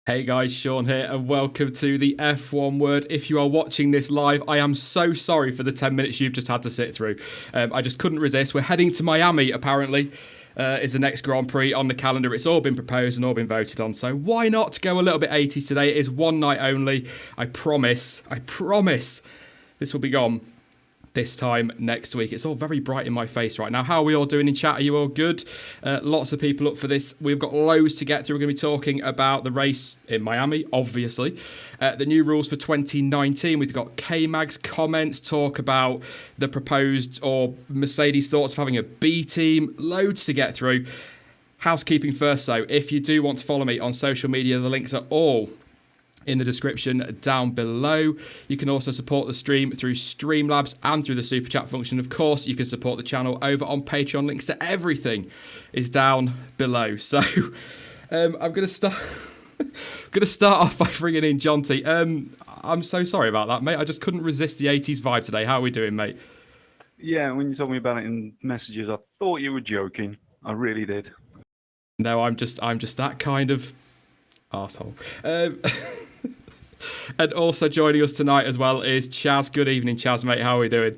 Hey guys, Sean here, and welcome to the F1 Word. If you are watching this live, I am so sorry for the 10 minutes you've just had to sit through. I just couldn't resist. We're heading to Miami, apparently, is the next Grand Prix on the calendar. It's all been proposed and all been voted on, so why not go a little bit 80s today? It is one night only. I promise, this will be gone this time next week. It's all very bright in my face right now. How are we all doing in chat? Are you all good? Lots of people up for this. We've got loads to get through. We're going to be talking about the race in Miami, obviously. The new rules for 2019. We've got K-Mag's comments, talk about the proposed or Mercedes thoughts of having a B team. Loads to get through. Housekeeping first, though. If you do want to follow me on social media, the links are all in the description down below. You can also support the stream through Streamlabs and through the super chat function. Of course, you can support the channel over on Patreon. Links to everything is down below. So I'm going to start off by bringing in Jonty. I'm so sorry about that, mate. I just couldn't resist the 80s vibe today. How are we doing, mate? Yeah, when you told me about it in messages, I thought you were joking. I really did. No, I'm just that kind of arsehole. And also joining us tonight as well is Chaz. Good evening, Chaz, mate. How are we doing?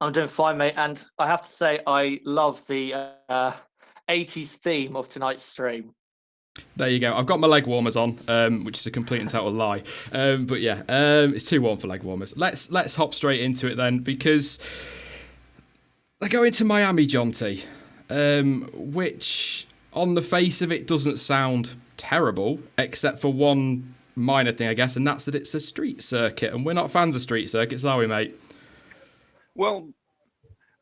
I'm doing fine, mate. And I have to say, I love the 80s theme of tonight's stream. There you go. I've got my leg warmers on, which is a complete and total lie. But yeah, it's too warm for leg warmers. Let's hop straight into it then, because they're going to Miami, Jonty, which on the face of it doesn't sound terrible, except for one minor thing, I guess, and that's that it's a street circuit, and we're not fans of street circuits, are we, mate? Well,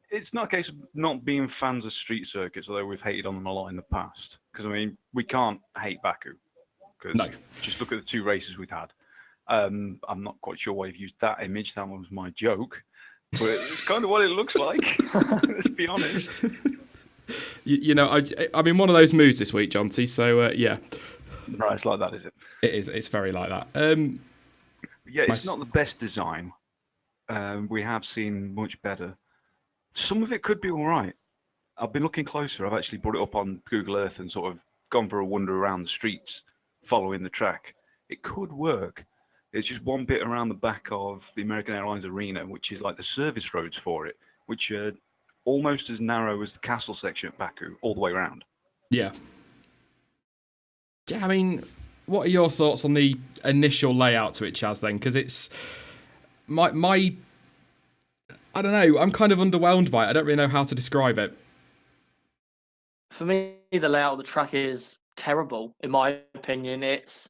it's not a case of not being fans of street circuits, although we've hated on them a lot in the past. Because, I mean, we can't hate Baku. Because just look at the two races we've had. I'm not quite sure why you've used that image. That was my joke. But it's kind of what it looks like. Let's be honest. You know, I'm in one of those moods this week, Jonty, so yeah. Right, it's like that, is it? It is. It's very like that. Yeah, it's not the best design. We have seen much better. Some of it could be all right. I've been looking closer. I've actually brought it up on Google Earth and sort of gone for a wander around the streets, following the track. It could work. It's just one bit around the back of the American Airlines Arena, which is like the service roads for it, which are almost as narrow as the castle section at Baku, all the way around. Yeah. Yeah, I mean, what are your thoughts on the initial layout to it, Chaz, then? Because it's my I don't know, I'm kind of underwhelmed by it. I don't really know how to describe it. For me, the layout of the track is terrible, in my opinion. It's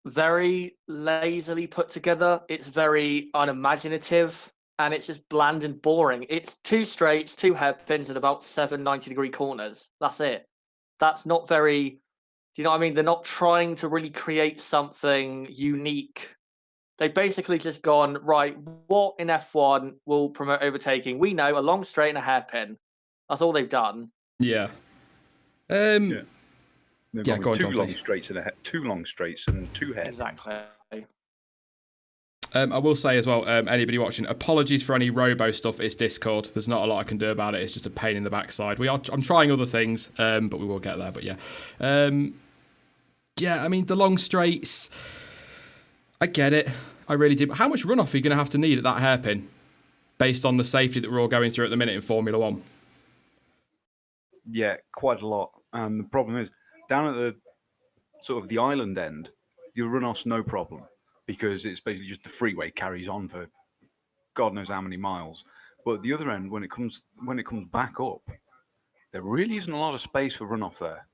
very lazily put together. It's very unimaginative, and it's just bland and boring. It's two straights, two hairpins, and about 7 90-degree corners. That's it. That's not very... Do you know what I mean? They're not trying to really create something unique. They've basically just gone, right, what in F1 will promote overtaking? We know a long straight and a hairpin. That's all they've done. Yeah. They've Yeah, go on, two Jonty. two long straights and two hairpins. Exactly. I will say as well, anybody watching, apologies for any robo stuff. It's Discord. There's not a lot I can do about it. It's just a pain in the backside. I'm trying other things, but we will get there. But yeah. Yeah, I mean, the long straights, I get it. I really do. But how much runoff are you going to have to need at that hairpin based on the safety that we're all going through at the minute in Formula One? Yeah, quite a lot. And the problem is, down at the sort of the island end, your runoff's no problem because it's basically just the freeway carries on for God knows how many miles. But at the other end, when it comes back up, there really isn't a lot of space for runoff there.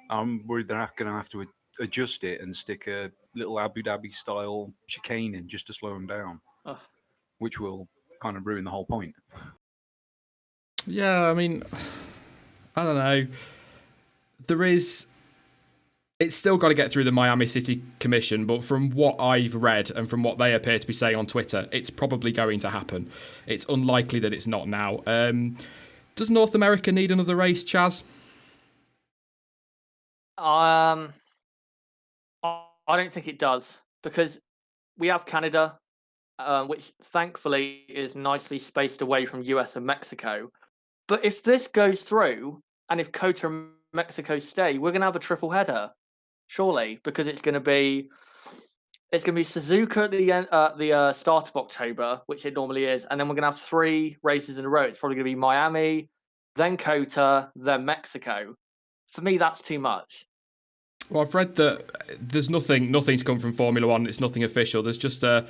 I'm worried they're going to have to adjust it and stick a little Abu Dhabi style chicane in just to slow them down, which will kind of ruin the whole point. Yeah, I mean, I don't know. It's still got to get through the Miami City Commission, but from what I've read and from what they appear to be saying on Twitter, it's probably going to happen. It's unlikely that it's not now. Does North America need another race, Chaz? I don't think it does, because we have Canada, which thankfully is nicely spaced away from US and Mexico. But if this goes through, and if COTA and Mexico stay, we're going to have a triple header. surely, because it's going to be Suzuka at the start of October, which it normally is, and then we're going to have 3 races in a row. It's probably going to be Miami, then Kota, then Mexico. For me, that's too much. Well, I've read that there's nothing's come from Formula One. It's nothing official. There's just a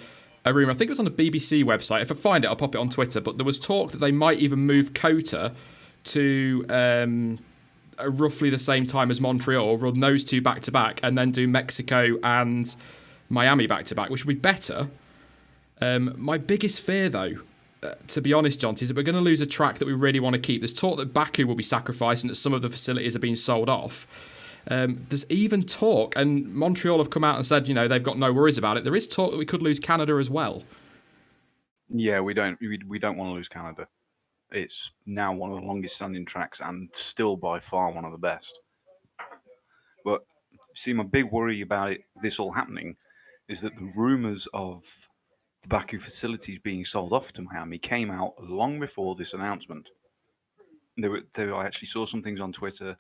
rumour. I think it was on the BBC website. If I find it, I'll pop it on Twitter. But there was talk that they might even move Kota to roughly the same time as Montreal, run those 2 back to back, and then do Mexico and Miami back to back, which would be better. My biggest fear, though, to be honest, John, is that we're going to lose a track that we really want to keep. There's talk that Baku will be sacrificed and that some of the facilities are being sold off. There's even talk, and Montreal have come out and said, they've got no worries about it. There is talk that we could lose Canada as well. Yeah, we don't want to lose Canada. It's now one of the longest standing tracks and still by far one of the best. But see, my big worry about this all happening is that the rumours of the Baku facilities being sold off to Miami came out long before this announcement. I actually saw some things on Twitter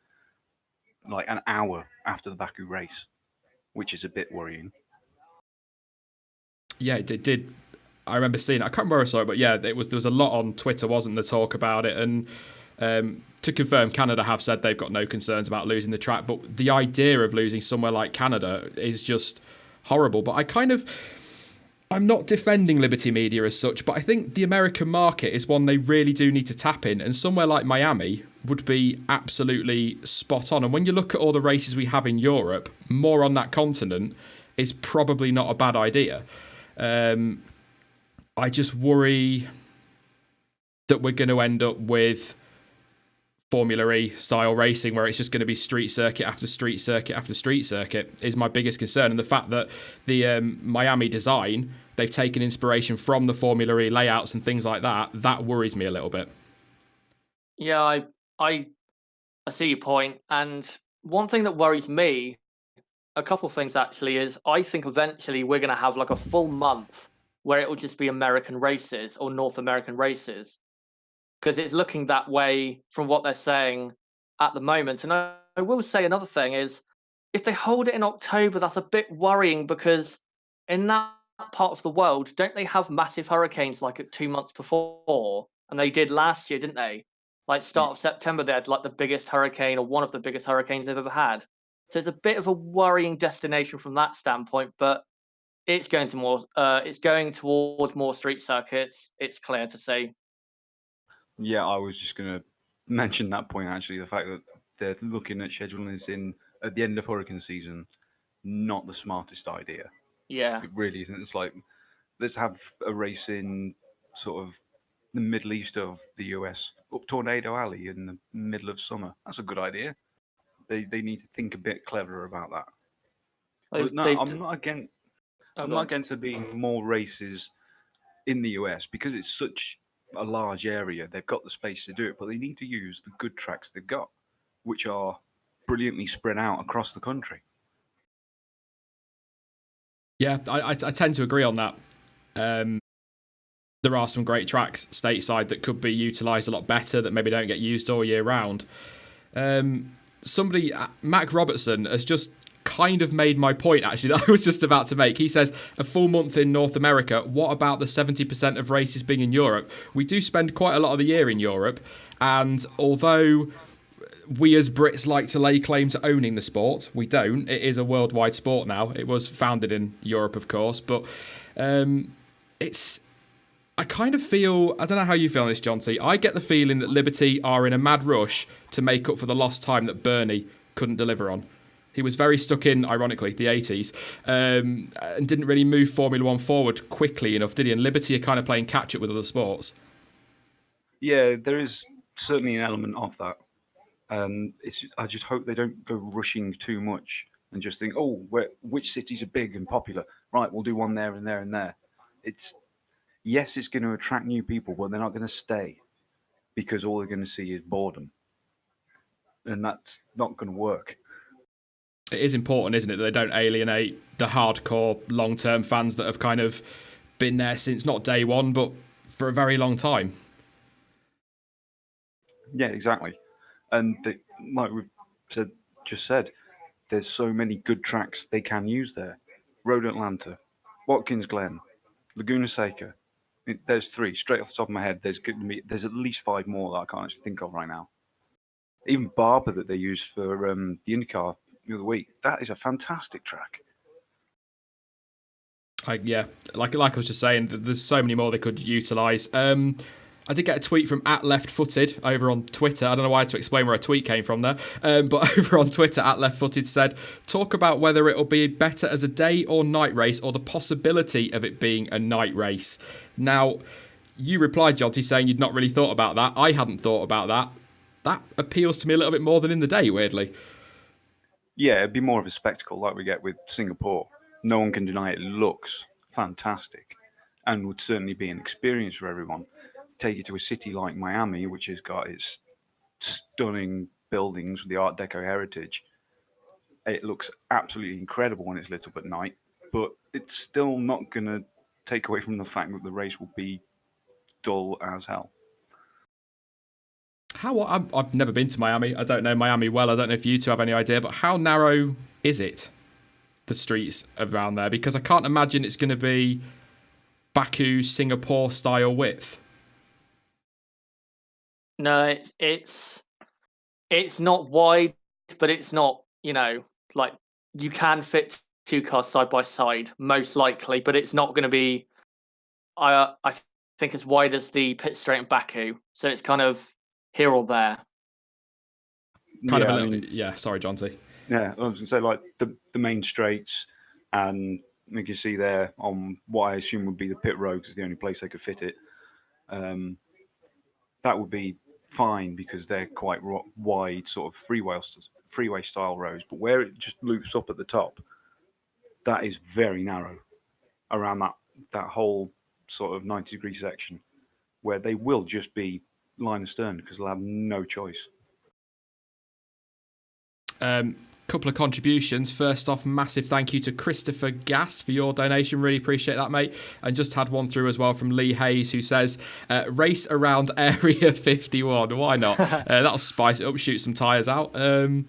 like an hour after the Baku race, which is a bit worrying. Yeah, it did. I remember seeing it. I can't remember where I saw it, but yeah, there was a lot on Twitter, wasn't there, talk about it. And to confirm, Canada have said they've got no concerns about losing the track. But the idea of losing somewhere like Canada is just horrible. But I'm not defending Liberty Media as such, but I think the American market is one they really do need to tap in. And somewhere like Miami would be absolutely spot on. And when you look at all the races we have in Europe, more on that continent is probably not a bad idea. I just worry that we're going to end up with Formula E style racing where it's just going to be street circuit after street circuit after street circuit is my biggest concern. And the fact that the Miami design, they've taken inspiration from the Formula E layouts and things like that worries me a little bit. Yeah, I see your point. And one thing that worries me, a couple of things actually, is I think eventually we're going to have like a full month where it will just be American races or North American races. Because it's looking that way from what they're saying at the moment. And I will say another thing is, if they hold it in October, that's a bit worrying because in that part of the world, don't they have massive hurricanes like at 2 months before? And they did last year, didn't they? Like start of September, they had like the biggest hurricane or one of the biggest hurricanes they've ever had. So it's a bit of a worrying destination from that standpoint, but it's going towards more street circuits. It's clear to see. Yeah, I was just going to mention that point actually. The fact that they're looking at scheduling this in at the end of hurricane season, not the smartest idea. Yeah. It really isn't. It's like, let's have a race in sort of the Middle East of the US, up Tornado Alley in the middle of summer. That's a good idea. They need to think a bit cleverer about that. But no, I'm not against there being more races in the US because it's such a large area. They've got the space to do it, but they need to use the good tracks they've got, which are brilliantly spread out across the country. Yeah, I tend to agree on that. There are some great tracks stateside that could be utilised a lot better that maybe don't get used all year round. Somebody, Mac Robertson, has just kind of made my point, actually, that I was just about to make. He says, a full month in North America, what about the 70% of races being in Europe? We do spend quite a lot of the year in Europe, and although we as Brits like to lay claim to owning the sport, we don't. It is a worldwide sport now. It was founded in Europe, of course, but I kind of feel, I don't know how you feel on this, John T. I get the feeling that Liberty are in a mad rush to make up for the lost time that Bernie couldn't deliver on. He was very stuck in, ironically, the 80s and didn't really move Formula One forward quickly enough, did he? And Liberty are kind of playing catch-up with other sports. Yeah, there is certainly an element of that. I just hope they don't go rushing too much and just think, which cities are big and popular? Right, we'll do one there and there and there. Yes, it's going to attract new people, but they're not going to stay because all they're going to see is boredom. And that's not going to work. It is important, isn't it, that they don't alienate the hardcore long-term fans that have kind of been there since not day one, but for a very long time. Yeah, exactly. And like we've just said, there's so many good tracks they can use there. Road Atlanta, Watkins Glen, Laguna Seca. There's 3 straight off the top of my head. There's at least 5 more that I can't actually think of right now. Even Barber that they used for the IndyCar the other week. That is a fantastic track. Like I was just saying, there's so many more they could utilise. I did get a tweet from @LeftFooted over on Twitter. I don't know why to explain where a tweet came from there, but over on Twitter, @LeftFooted said, talk about whether it'll be better as a day or night race or the possibility of it being a night race. Now, you replied, Jonty, saying you'd not really thought about that. I hadn't thought about that. That appeals to me a little bit more than in the day, weirdly. Yeah, it'd be more of a spectacle like we get with Singapore. No one can deny it looks fantastic and would certainly be an experience for everyone. Take you to a city like Miami, which has got its stunning buildings with the Art Deco heritage. It looks absolutely incredible when it's lit up at night, but it's still not going to take away from the fact that the race will be dull as hell. I've never been to Miami. I don't know Miami well. I don't know if you two have any idea, but how narrow is it, the streets around there? Because I can't imagine it's going to be Baku, Singapore style width. No, it's not wide, but it's not, like you can fit 2 cars side by side, most likely, but it's not going to be, I think, as wide as the pit straight in Baku. So it's kind of here or there. Sorry, Jonty. Yeah, I was going to say, like, the main straights, and you can see there on what I assume would be the pit road, because the only place they could fit it. That would be fine because they're quite wide, sort of freeway style roads. But where it just loops up at the top, that is very narrow around that whole sort of 90-degree section, where they will just be line astern because they'll have no choice. Couple of contributions. First off, massive thank you to Christopher Gass for your donation. Really appreciate that, mate. And just had one through as well from Lee Hayes, who says, race around Area 51. Why not? That'll spice it up, shoot some tyres out. Thank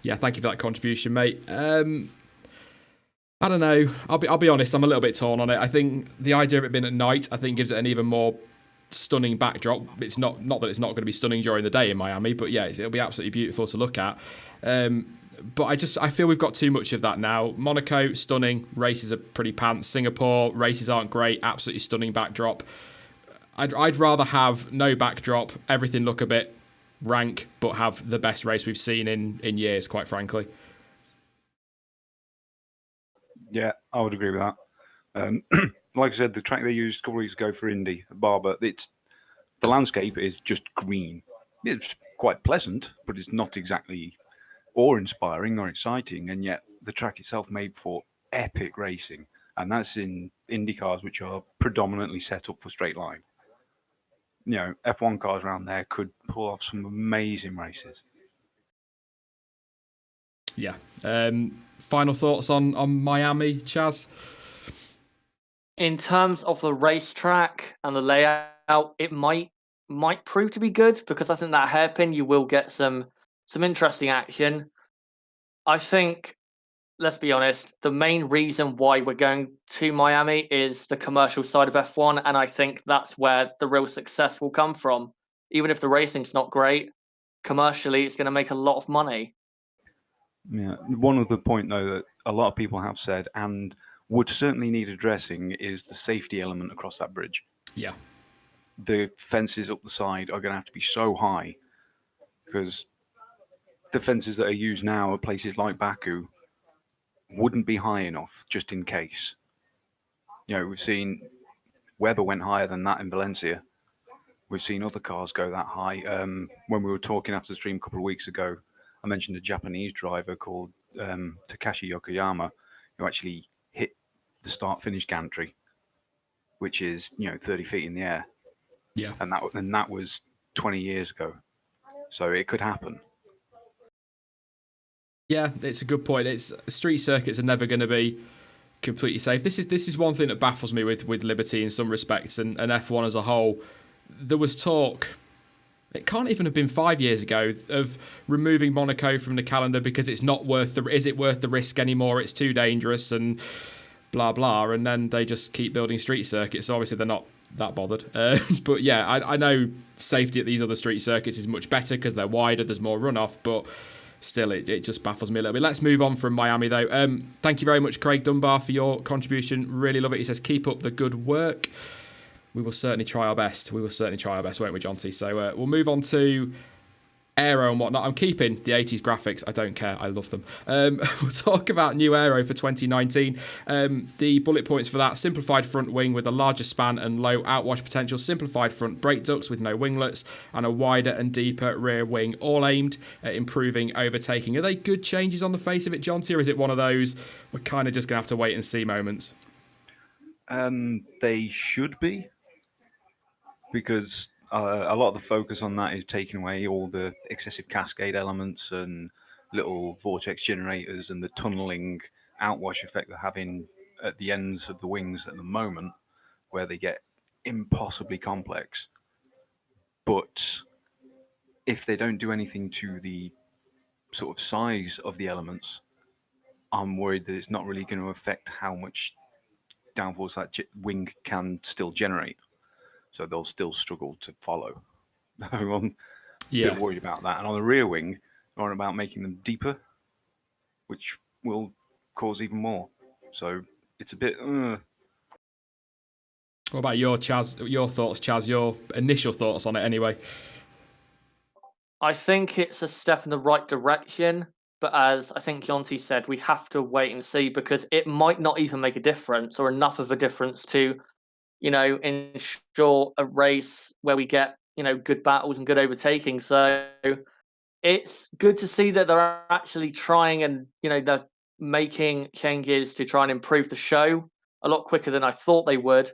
you for that contribution, mate. I don't know. I'll be honest, I'm a little bit torn on it. I think the idea of it being at night, I think, gives it an even more stunning backdrop. It's not that it's not going to be stunning during the day in Miami, but yeah, it'll be absolutely beautiful to look at. But I feel we've got too much of that now. Monaco, stunning. Races are pretty pants. Singapore, races aren't great. Absolutely stunning backdrop. I'd rather have no backdrop, everything look a bit rank, but have the best race we've seen in years, quite frankly. Yeah, I would agree with that. Like I said, the track they used a couple of weeks ago for Indy, Barber, the landscape is just green. It's quite pleasant, but it's not exactly awe-inspiring or exciting, and yet the track itself made for epic racing, and that's in Indy cars, which are predominantly set up for straight line. F1 cars around there could pull off some amazing races. Yeah. Final thoughts on Miami, Chaz? In terms of the racetrack and the layout, it might prove to be good, because I think that hairpin, you will get some interesting action. I think, let's be honest, the main reason why we're going to Miami is the commercial side of F1, and I think that's where the real success will come from. Even if the racing's not great, commercially, it's going to make a lot of money. Yeah, one other point, though, that a lot of people have said and would certainly need addressing is the safety element across that bridge. Yeah. The fences up the side are going to have to be so high, because the fences that are used now at places like Baku wouldn't be high enough just in case. We've seen Weber went higher than that in Valencia. We've seen other cars go that high. When we were talking after the stream a couple of weeks ago, I mentioned a Japanese driver called Takashi Yokoyama, who actually hit the start-finish gantry, which is 30 feet in the air. Yeah. And that was 20 years ago. So it could happen. Yeah, it's a good point. Street circuits are never going to be completely safe. This is one thing that baffles me with Liberty in some respects, and F1 as a whole. There was talk It can't even have been 5 years ago of removing Monaco from the calendar because it's not worth is it worth the risk anymore? It's too dangerous and blah blah. And then they just keep building street circuits. So obviously they're not that bothered. But yeah, I know safety at these other street circuits is much better because they're wider, there's more runoff, but still it just baffles me a little bit. Let's move on from Miami though. Thank you very much, Craig Dunbar, for your contribution. Really love it. He says, keep up the good work. We will certainly try our best. Won't we, Jonty? So we'll move on to aero and whatnot. I'm keeping the 80s graphics. I don't care. I love them. We'll talk about new aero for 2019. The bullet points for that: simplified front wing with a larger span and low outwash potential, simplified front brake ducts with no winglets, and a wider and deeper rear wing, all aimed at improving overtaking. Are they good changes on the face of it, Jonty, or is it one of those we're kind of just going to have to wait and see moments? They should be, because a lot of the focus on that is taking away all the excessive cascade elements and little vortex generators and the tunneling outwash effect they're having at the ends of the wings at the moment, where they get impossibly complex. But if they don't do anything to the sort of size of the elements, I'm worried that it's not really going to affect how much downforce that wing can still generate. So they'll still struggle to follow. I'm a bit worried about that. And on the rear wing, they're on about making them deeper, which will cause even more. So it's a bit. What about your thoughts, Chaz? Your initial thoughts on it, anyway. I think it's a step in the right direction, but as I think Jonty said, we have to wait and see, because it might not even make a difference or enough of a difference to, ensure a race where we get, good battles and good overtaking. So it's good to see that they're actually trying, and, they're making changes to try and improve the show a lot quicker than I thought they would.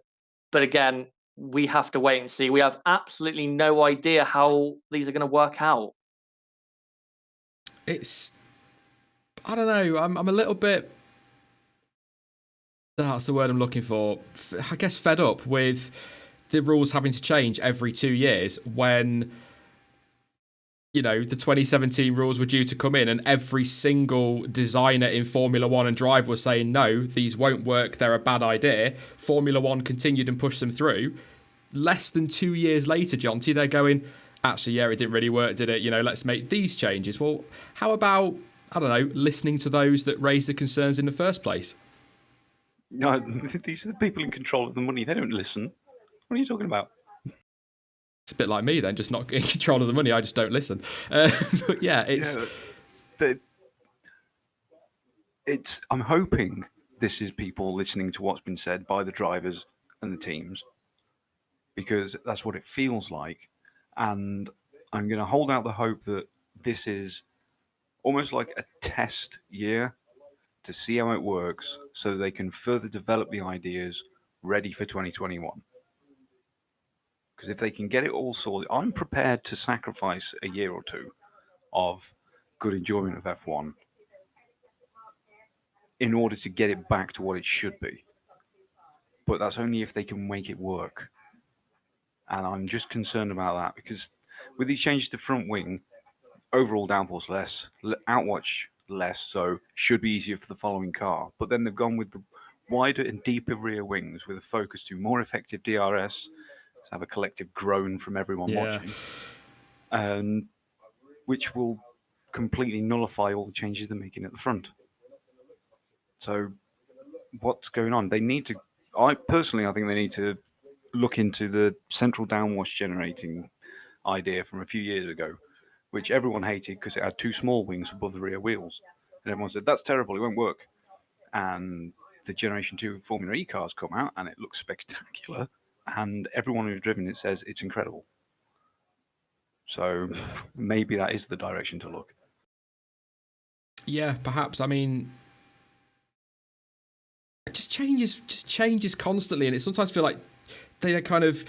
But again, we have to wait and see. We have absolutely no idea how these are going to work out. I don't know. I'm a little bit. That's the word I'm looking for. I guess fed up with the rules having to change every 2 years when, the 2017 rules were due to come in and every single designer in Formula One and Drive was saying, no, these won't work, they're a bad idea. Formula One continued and pushed them through. Less than 2 years later, Jonty, they're going, actually, yeah, it didn't really work, did it? Let's make these changes. Well, how about, I don't know, listening to those that raised the concerns in the first place? No, these are the people in control of the money. They don't listen. What are you talking about? It's a bit like me then, just not in control of the money. I just don't listen. But yeah, it's. I'm hoping this is people listening to what's been said by the drivers and the teams, because that's what it feels like. And I'm going to hold out the hope that this is almost like a test year to see how it works, so they can further develop the ideas ready for 2021. Because if they can get it all sorted, I'm prepared to sacrifice a year or two of good enjoyment of F1 in order to get it back to what it should be. But that's only if they can make it work. And I'm just concerned about that, because with these changes to front wing, overall downforce less, outwatch less, so should be easier for the following car. But then they've gone with the wider and deeper rear wings with a focus to more effective DRS. Let's have a collective groan from everyone watching, and which will completely nullify all the changes they're making at the front. So what's going on? They need to. I think they need to look into the central downwash generating idea from a few years ago, which everyone hated because it had two small wings above the rear wheels. And everyone said, that's terrible, it won't work. And the Generation 2 Formula E cars come out and it looks spectacular. And everyone who's driven it says it's incredible. So maybe that is the direction to look. Yeah, perhaps. I mean, it just changes constantly. And it sometimes feel like they're kind of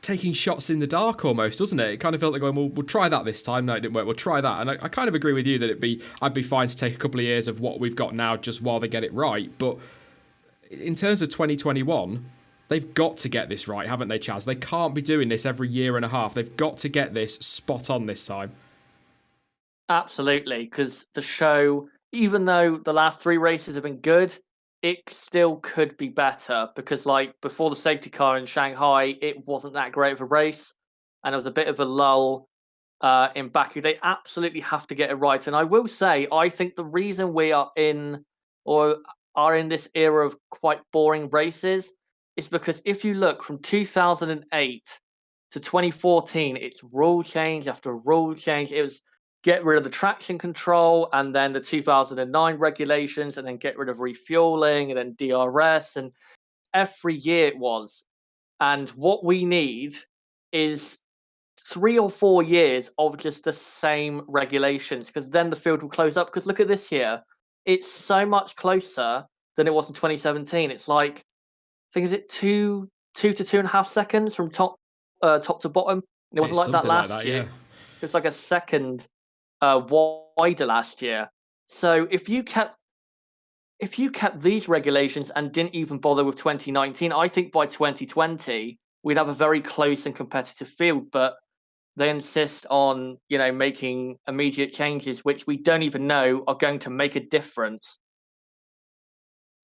taking shots in the dark almost, doesn't it? It kind of felt like going, well, we'll try that this time. No, it didn't work. We'll try that. And I kind of agree with you that I'd be fine to take a couple of years of what we've got now just while they get it right. But in terms of 2021, They've got to get this right, haven't they, Chaz? They can't be doing this every year and a half. They've got to get this spot on this time. Absolutely, because the show, even though the last 3 races have been good, it still could be better. Because, like, before the safety car in Shanghai, it wasn't that great of a race, and there was a bit of a lull in Baku. They absolutely have to get it right. And I will say, I think the reason we are in this era of quite boring races is because if you look from 2008 to 2014, it's rule change after rule change. It was get rid of the traction control, and then the 2009 regulations, and then get rid of refueling, and then DRS, and every year it was. And what we need is 3 or 4 years of just the same regulations, because then the field will close up. Because look at this year, it's so much closer than it was in 2017. It's like, I think, is it two to 2.5 seconds from top to bottom? And it wasn't It's like that something like last that, year. yeah. It was like a second wider last year. So if you kept these regulations and didn't even bother with 2019, I think by 2020 we'd have a very close and competitive field. But they insist on, making immediate changes, which we don't even know are going to make a difference.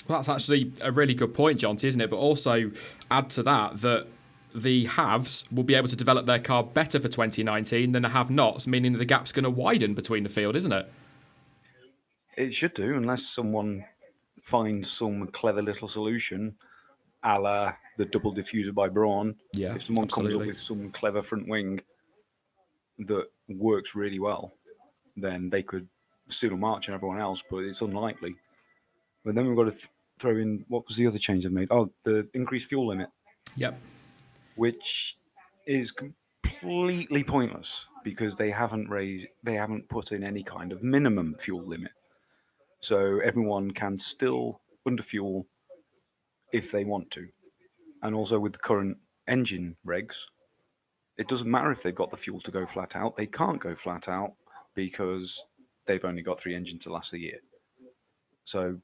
Well, that's actually a really good point, Jonty, isn't it? But also add to that the haves will be able to develop their car better for 2019 than the have-nots, meaning that the gap's going to widen between the field, isn't it? It should do, unless someone finds some clever little solution, a la the double diffuser by Braun. Yeah, If someone comes up absolutely. with some clever front wing that works really well, then they could still march and everyone else, but it's unlikely. But then we've got to throw in, what was the other change they've made? Oh, the increased fuel limit, Yep. which is completely pointless because they haven't put in any kind of minimum fuel limit. So everyone can still underfuel if they want to. And also with the current engine regs, it doesn't matter if they've got the fuel to go flat out. They can't go flat out because they've only got 3 engines to last a year. So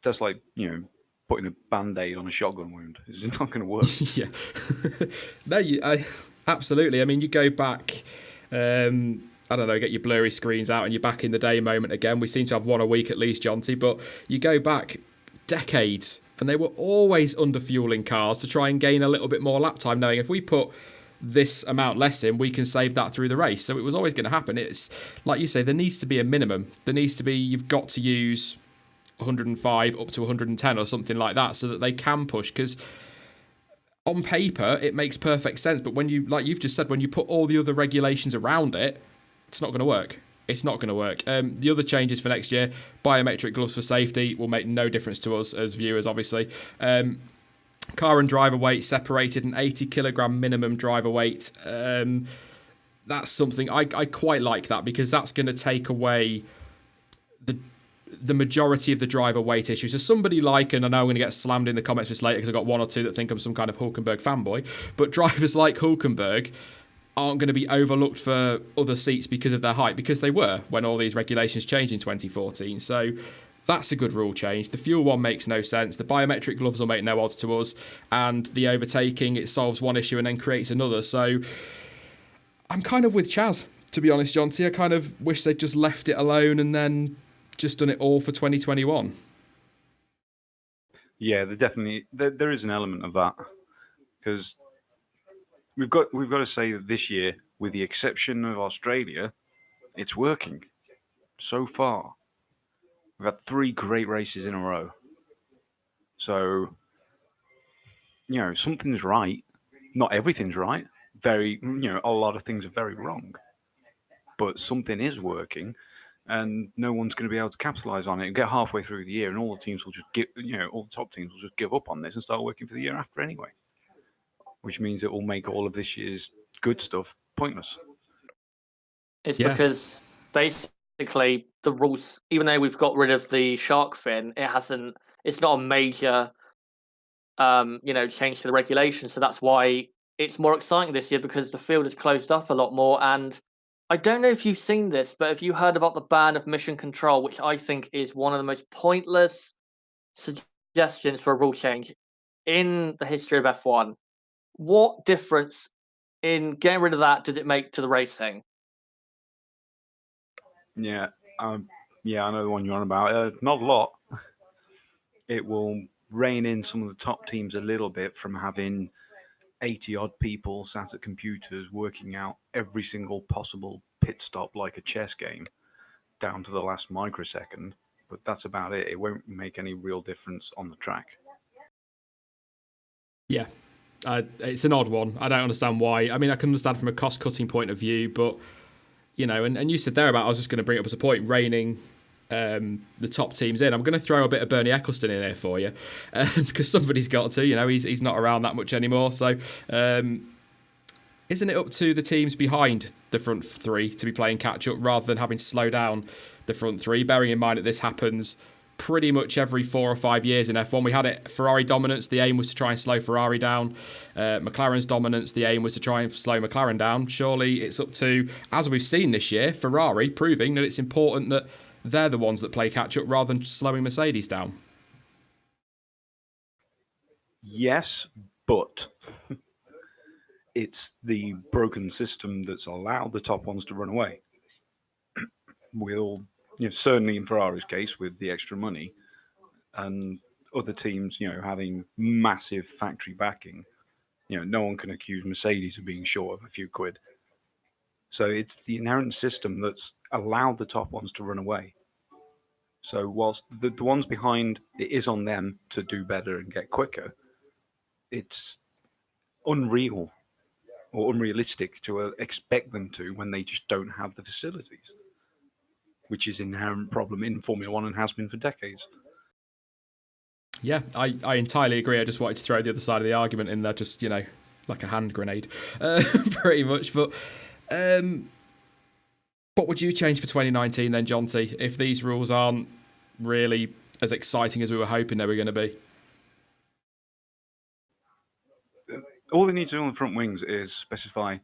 that's like, putting a band-aid on a shotgun wound. It's not going to work. Yeah. No, absolutely. I mean, you go back, I don't know, get your blurry screens out and you're back in the day moment again. We seem to have one a week at least, Jonty, but you go back decades and they were always underfueling cars to try and gain a little bit more lap time, knowing if we put this amount less in, we can save that through the race. So it was always going to happen. It's like you say, there needs to be a minimum. There needs to be, you've got to use 105 up to 110 or something like that so that they can push, because on paper it makes perfect sense, but when you, like you've just said, when you put all the other regulations around it, it's not going to work. It's not going to work. The other changes for next year, biometric gloves for safety will make no difference to us as viewers, obviously. Car and driver weight separated, an 80 kilogram minimum driver weight. That's something I quite like that, because that's going to take away the majority of the driver weight issues. So somebody like, and I know I'm going to get slammed in the comments just later because I've got one or two that think I'm some kind of Hulkenberg fanboy, but drivers like Hulkenberg aren't going to be overlooked for other seats because of their height, because they were when all these regulations changed in 2014. So that's a good rule change. The fuel one makes no sense. The biometric gloves will make no odds to us. And the overtaking, it solves one issue and then creates another. So I'm kind of with Chaz, to be honest, Jonty. I kind of wish they'd just left it alone and then just done it all for 2021. Yeah, there is an element of that, because we've got to say that this year, with the exception of Australia, it's working so far. We've had 3 great races in a row, so something's right. Not everything's right. A lot of things are very wrong, but something is working. And no one's going to be able to capitalize on it and get halfway through the year, and all the teams will just all the top teams will just give up on this and start working for the year after anyway. Which means it will make all of this year's good stuff pointless. It's because basically the rules, even though we've got rid of the shark fin, it's not a major, change to the regulations. So that's why it's more exciting this year, because the field has closed up a lot more. And I don't know if you've seen this, but have you heard about the ban of mission control, which I think is one of the most pointless suggestions for a rule change? in the history of F1, what difference in getting rid of that does it make to the racing? Yeah, I know the one you're on about. Not a lot. It will rein in some of the top teams a little bit from having 80 odd people sat at computers working out every single possible pit stop like a chess game down to the last microsecond. But that's about it. It won't make any real difference on the track. Yeah, it's an odd one. I don't understand why. I mean, I can understand from a cost-cutting point of view, but, you know, and you said there about, I was just going to bring up as a point, reining the top teams in. I'm going to throw a bit of Bernie Ecclestone in here for you, because somebody's got to. You know, he's not around that much anymore. So, isn't it up to the teams behind the front three to be playing catch-up rather than having to slow down the front three? Bearing in mind that this happens pretty much every 4 or 5 years in F1. We had it, Ferrari dominance, the aim was to try and slow Ferrari down. McLaren's dominance, the aim was to try and slow McLaren down. Surely it's up to, as we've seen this year, Ferrari proving that it's important that they're the ones that play catch-up rather than slowing Mercedes down. Yes, but it's the broken system that's allowed the top ones to run away. Certainly in Ferrari's case, with the extra money, and other teams, having massive factory backing, no one can accuse Mercedes of being short of a few quid. So it's the inherent system that's allowed the top ones to run away. So whilst the ones behind, it is on them to do better and get quicker, it's unreal or unrealistic to expect them to when they just don't have the facilities, which is an inherent problem in Formula One and has been for decades. Yeah, I entirely agree. I just wanted to throw the other side of the argument in there, just, like a hand grenade, pretty much. But what would you change for 2019 then, John T, if these rules aren't really as exciting as we were hoping they were going to be? All they need to do on the front wings is specify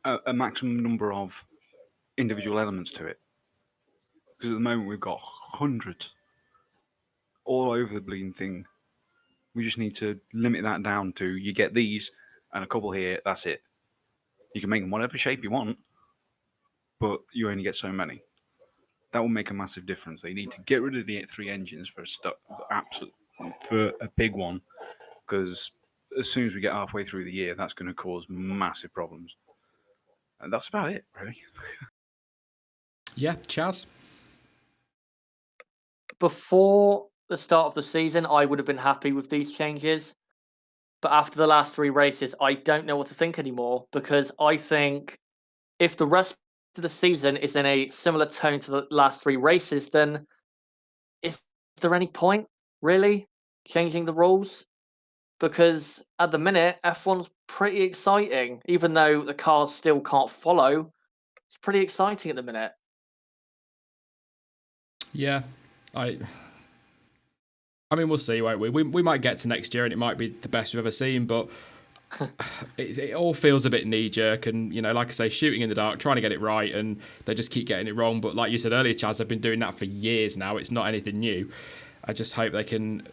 a maximum number of individual elements to it. Because at the moment we've got hundreds all over the bleeding thing. We just need to limit that down to, you get these and a couple here, that's it. You can make them whatever shape you want, but you only get so many. That will make a massive difference. They need to get rid of the 3 engines for a big one, because as soon as we get halfway through the year, that's going to cause massive problems. And that's about it, really. Yeah, Chaz? Before the start of the season, I would have been happy with these changes. But after the last 3 races, I don't know what to think anymore, because I think if the rest of the season is in a similar tone to the last 3 races, then is there any point, really, changing the rules? Because at the minute, F1's pretty exciting, even though the cars still can't follow. It's pretty exciting at the minute. Yeah, I mean, we'll see, won't we? We might get to next year and it might be the best we've ever seen, but it all feels a bit knee-jerk and, like I say, shooting in the dark, trying to get it right, and they just keep getting it wrong. But like you said earlier, Chaz, they've been doing that for years now. It's not anything new. I just hope they can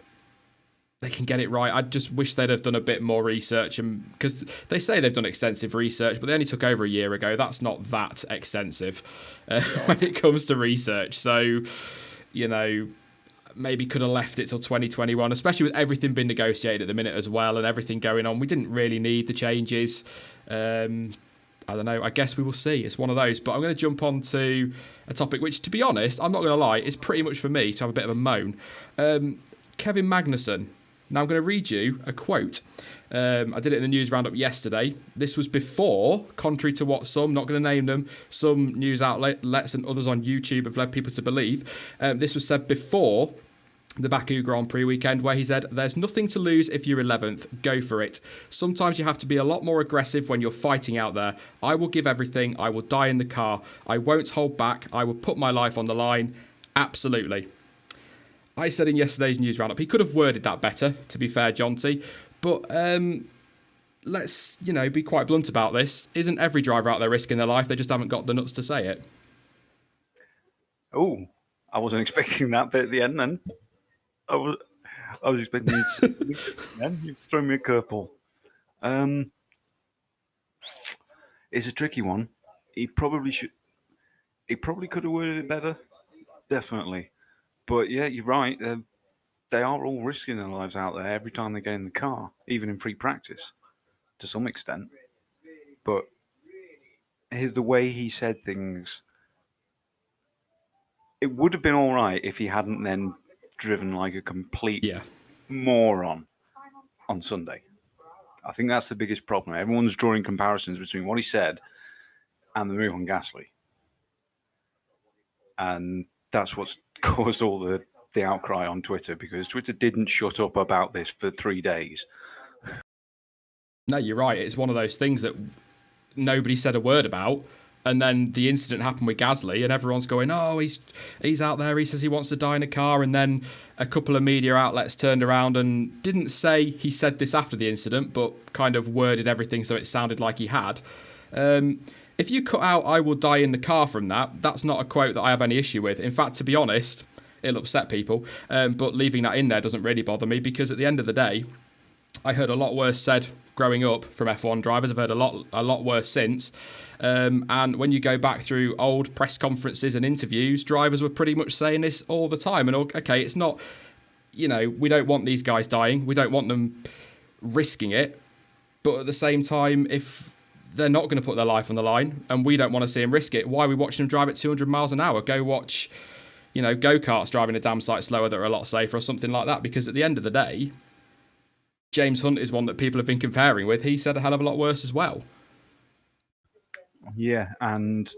get it right. I just wish they'd have done a bit more research, and because they say they've done extensive research, but they only took over a year ago. That's not that extensive when it comes to research. So, maybe could have left it till 2021, especially with everything being negotiated at the minute as well and everything going on. We didn't really need the changes. I don't know. I guess we will see. It's one of those. But I'm going to jump on to a topic which, to be honest, I'm not going to lie, is pretty much for me to have a bit of a moan. Kevin Magnussen. Now I'm going to read you a quote. I did it in the news roundup yesterday. This was before, contrary to what some, not going to name them, some news outlets and others on YouTube have led people to believe. This was said before the Baku Grand Prix weekend, where he said, "There's nothing to lose if you're 11th. Go for it. Sometimes you have to be a lot more aggressive when you're fighting out there. I will give everything. I will die in the car. I won't hold back. I will put my life on the line. Absolutely." I said in yesterday's news roundup, he could have worded that better, to be fair, Jonty. But let's, be quite blunt about this. Isn't every driver out there risking their life? They just haven't got the nuts to say it. Oh, I wasn't expecting that bit at the end then. I was expecting you to say something, man. You've thrown me a curveball. It's a tricky one. He probably should. He probably could have worded it better. Definitely. But yeah, you're right. They are all risking their lives out there every time they get in the car, even in free practice, to some extent. But the way he said things, it would have been all right if he hadn't then driven like a complete moron on Sunday. I think that's the biggest problem. Everyone's drawing comparisons between what he said and the move on Gasly. And that's what's caused all the outcry on Twitter, because Twitter didn't shut up about this for 3 days. No, you're right. It's one of those things that nobody said a word about. And then the incident happened with Gasly, and everyone's going, "Oh, he's out there. He says he wants to die in a car." And then a couple of media outlets turned around and didn't say he said this after the incident, but kind of worded everything so it sounded like he had. If you cut out "I will die in the car" from that, that's not a quote that I have any issue with. In fact, to be honest, it'll upset people. But leaving that in there doesn't really bother me, because at the end of the day, I heard a lot worse said growing up from F1 drivers. I've heard a lot worse since. And when you go back through old press conferences and interviews, drivers were pretty much saying this all the time. And okay, it's not, we don't want these guys dying. We don't want them risking it. But at the same time, if they're not going to put their life on the line and we don't want to see them risk it, why are we watching them drive at 200 miles an hour? Go watch, go-karts driving a damn sight slower that are a lot safer or something like that. Because at the end of the day, James Hunt is one that people have been comparing with. He said a hell of a lot worse as well. Yeah, and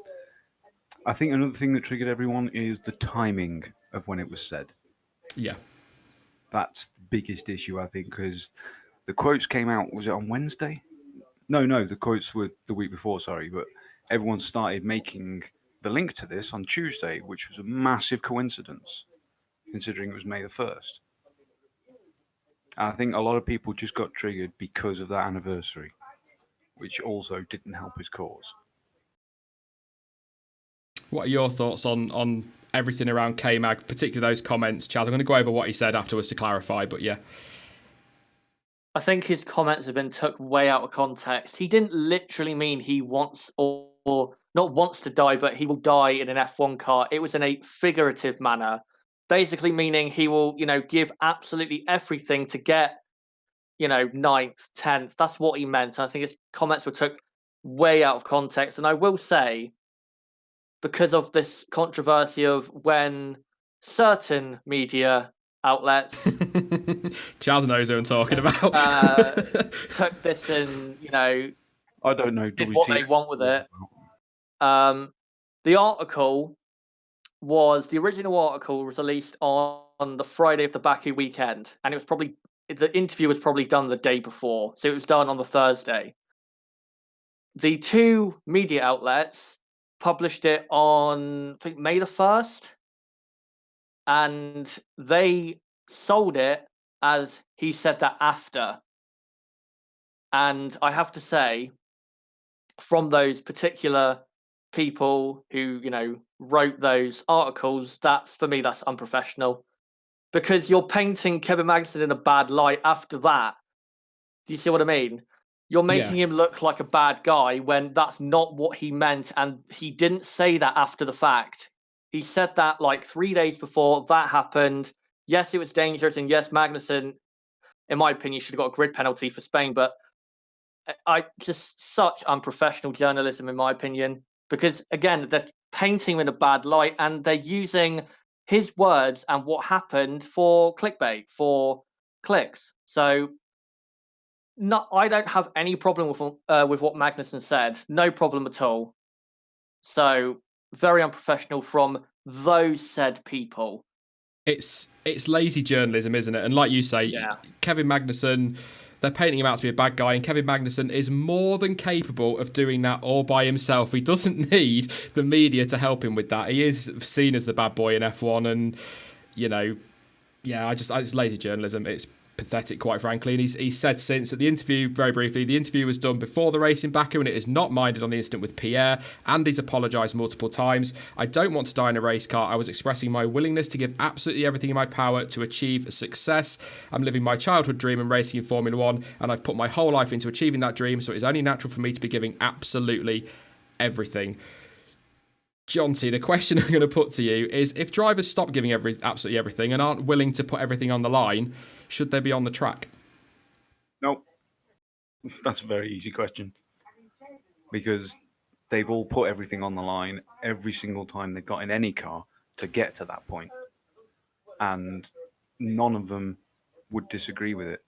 I think another thing that triggered everyone is the timing of when it was said. Yeah. That's the biggest issue, I think, because the quotes came out, was it on Wednesday? No, the quotes were the week before, sorry, but everyone started making the link to this on Tuesday, which was a massive coincidence, considering it was May the 1st. I think a lot of people just got triggered because of that anniversary, which also didn't help his cause. What are your thoughts on everything around K-Mag, particularly those comments, Chaz? I'm going to go over what he said afterwards to clarify, but yeah. I think his comments have been took way out of context. He didn't literally mean he wants or not wants to die, but he will die in an F1 car. It was in a figurative manner, basically meaning he will, give absolutely everything to get, 9th, 10th. That's what he meant. And I think his comments were took way out of context. And I will say, because of this controversy of when certain media outlets Chaz knows who I'm talking about. took this and I don't know, did what they want with it. The original article was released on the Friday of the Baku weekend, and the interview was probably done the day before, so it was done on the Thursday. The two media outlets published it on, I think, May the 1st, and they sold it as he said that after. And I have to say, from those particular people who, wrote those articles, for me, that's unprofessional. Because you're painting Kevin Magnussen in a bad light after that. Do you see what I mean? You're making him look like a bad guy when that's not what he meant, and he didn't say that after the fact. He said that like 3 days before that happened. Yes, it was dangerous, and yes, Magnussen, in my opinion, should have got a grid penalty for Spain, but just such unprofessional journalism, in my opinion, because again, they're painting him in a bad light and they're using his words and what happened for clickbait, for clicks. So I don't have any problem with what Magnussen said. No problem at all. So very unprofessional from those said people. It's lazy journalism, isn't it? And like you say, Kevin Magnussen, they're painting him out to be a bad guy, and Kevin Magnussen is more than capable of doing that all by himself. He doesn't need the media to help him with that. He is seen as the bad boy in F1, and it's lazy journalism. It's pathetic, quite frankly. And he's said since that the interview, very briefly, the interview was done before the race in Baku and it is not minded on the incident with Pierre. Andy's apologised multiple times. I don't want to die in a race car. I was expressing my willingness to give absolutely everything in my power to achieve success. I'm living my childhood dream and racing in Formula One, and I've put my whole life into achieving that dream, so it's only natural for me to be giving absolutely everything. Jonty, the question I'm going to put to you is, if drivers stop giving absolutely everything and aren't willing to put everything on the line, should they be on the track? No, that's a very easy question. Because they've all put everything on the line every single time they've got in any car to get to that point. And none of them would disagree with it,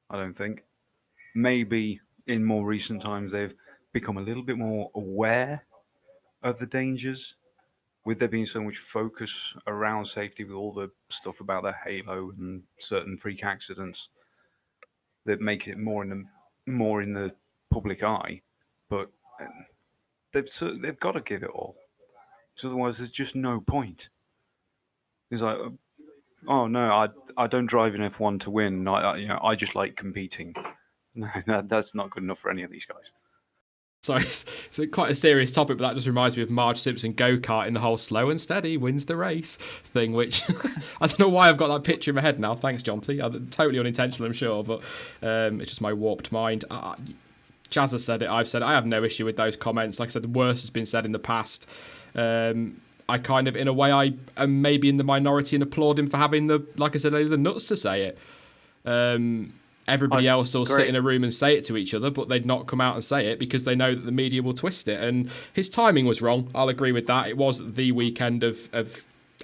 I don't think. Maybe in more recent times they've become a little bit more aware of the dangers, with there being so much focus around safety with all the stuff about the halo and certain freak accidents that make it more in the public eye. But they've got to give it all, because otherwise there's just no point. It's like, oh no, I don't drive in F1 to win. I just like competing. No, that's not good enough for any of these guys. Sorry, it's quite a serious topic, but that just reminds me of Marge Simpson go-karting, the whole slow and steady wins the race thing, which I don't know why I've got that picture in my head now. Thanks, Jonty. Totally unintentional, I'm sure, but it's just my warped mind. Chaz has said it, I've said it. I have no issue with those comments. Like I said, the worst has been said in the past. I kind of, in a way, I am maybe in the minority and applaud him for having the nuts to say it. Everybody else will sit in a room and say it to each other, but they'd not come out and say it because they know that the media will twist it. And his timing was wrong. I'll agree with that. It was the weekend of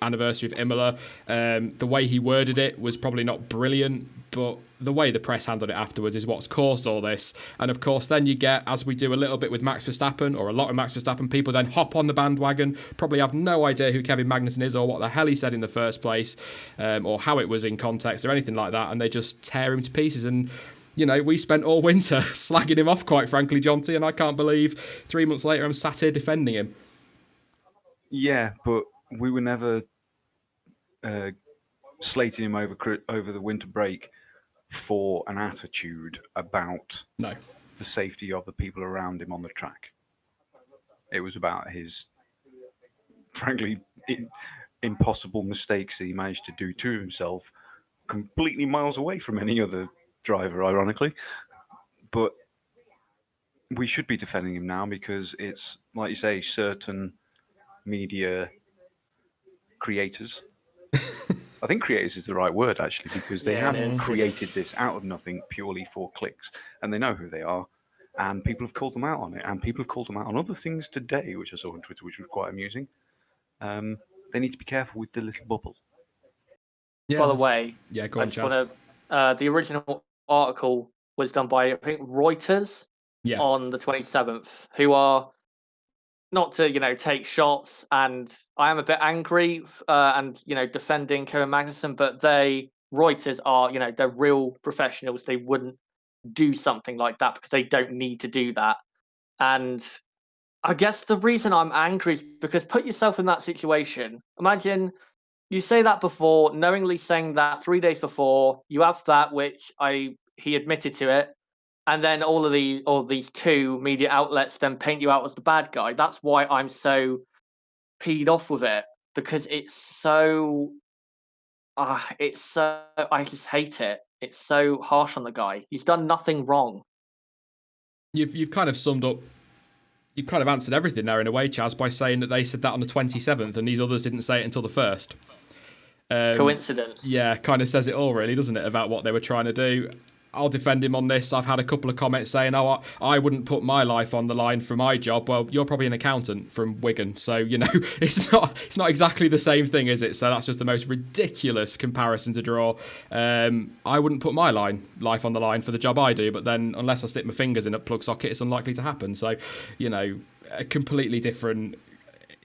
anniversary of Imola. The way he worded it was probably not brilliant, but the way the press handled it afterwards is what's caused all this. And of course, then you get, as we do a little bit with Max Verstappen, or a lot of Max Verstappen, people then hop on the bandwagon, probably have no idea who Kevin Magnussen is or what the hell he said in the first place, or how it was in context or anything like that, and they just tear him to pieces. And you know, we spent all winter slagging him off, quite frankly, Jonty, and I can't believe 3 months later I'm sat here defending him. Yeah, but we were never slating him over the winter break for an attitude about the safety of the people around him on the track. It was about his, frankly, impossible mistakes that he managed to do to himself, completely miles away from any other driver, ironically. But we should be defending him now because it's, like you say, certain media creators. I think creators is the right word, actually, because they have created this out of nothing purely for clicks, and they know who they are, and people have called them out on it, and people have called them out on other things today, which I saw on Twitter, which was quite amusing. They need to be careful with the little bubble. Yeah, by the way, go on, Chaz. The original article was done by, I think, Reuters on the 27th, who are, not to, take shots, and I am a bit angry and, defending Kevin Magnussen, but Reuters are, they're real professionals. They wouldn't do something like that because they don't need to do that. And I guess the reason I'm angry is because put yourself in that situation. Imagine you say that before, knowingly saying that 3 days before, you have that, which he admitted to it. And then all these two media outlets then paint you out as the bad guy. That's why I'm so peed off with it, because it's so I just hate it. It's so harsh on the guy. He's done nothing wrong. You've kind of summed up. You've kind of answered everything there in a way, Chaz, by saying that they said that on the 27th and these others didn't say it until the 1st. Coincidence. Yeah, kind of says it all, really, doesn't it, about what they were trying to do. I'll defend him on this. I've had a couple of comments saying, I wouldn't put my life on the line for my job. Well, you're probably an accountant from Wigan, so, it's not exactly the same thing, is it? So that's just the most ridiculous comparison to draw. I wouldn't put my life on the line for the job I do, but then unless I stick my fingers in a plug socket, it's unlikely to happen. So, a completely different...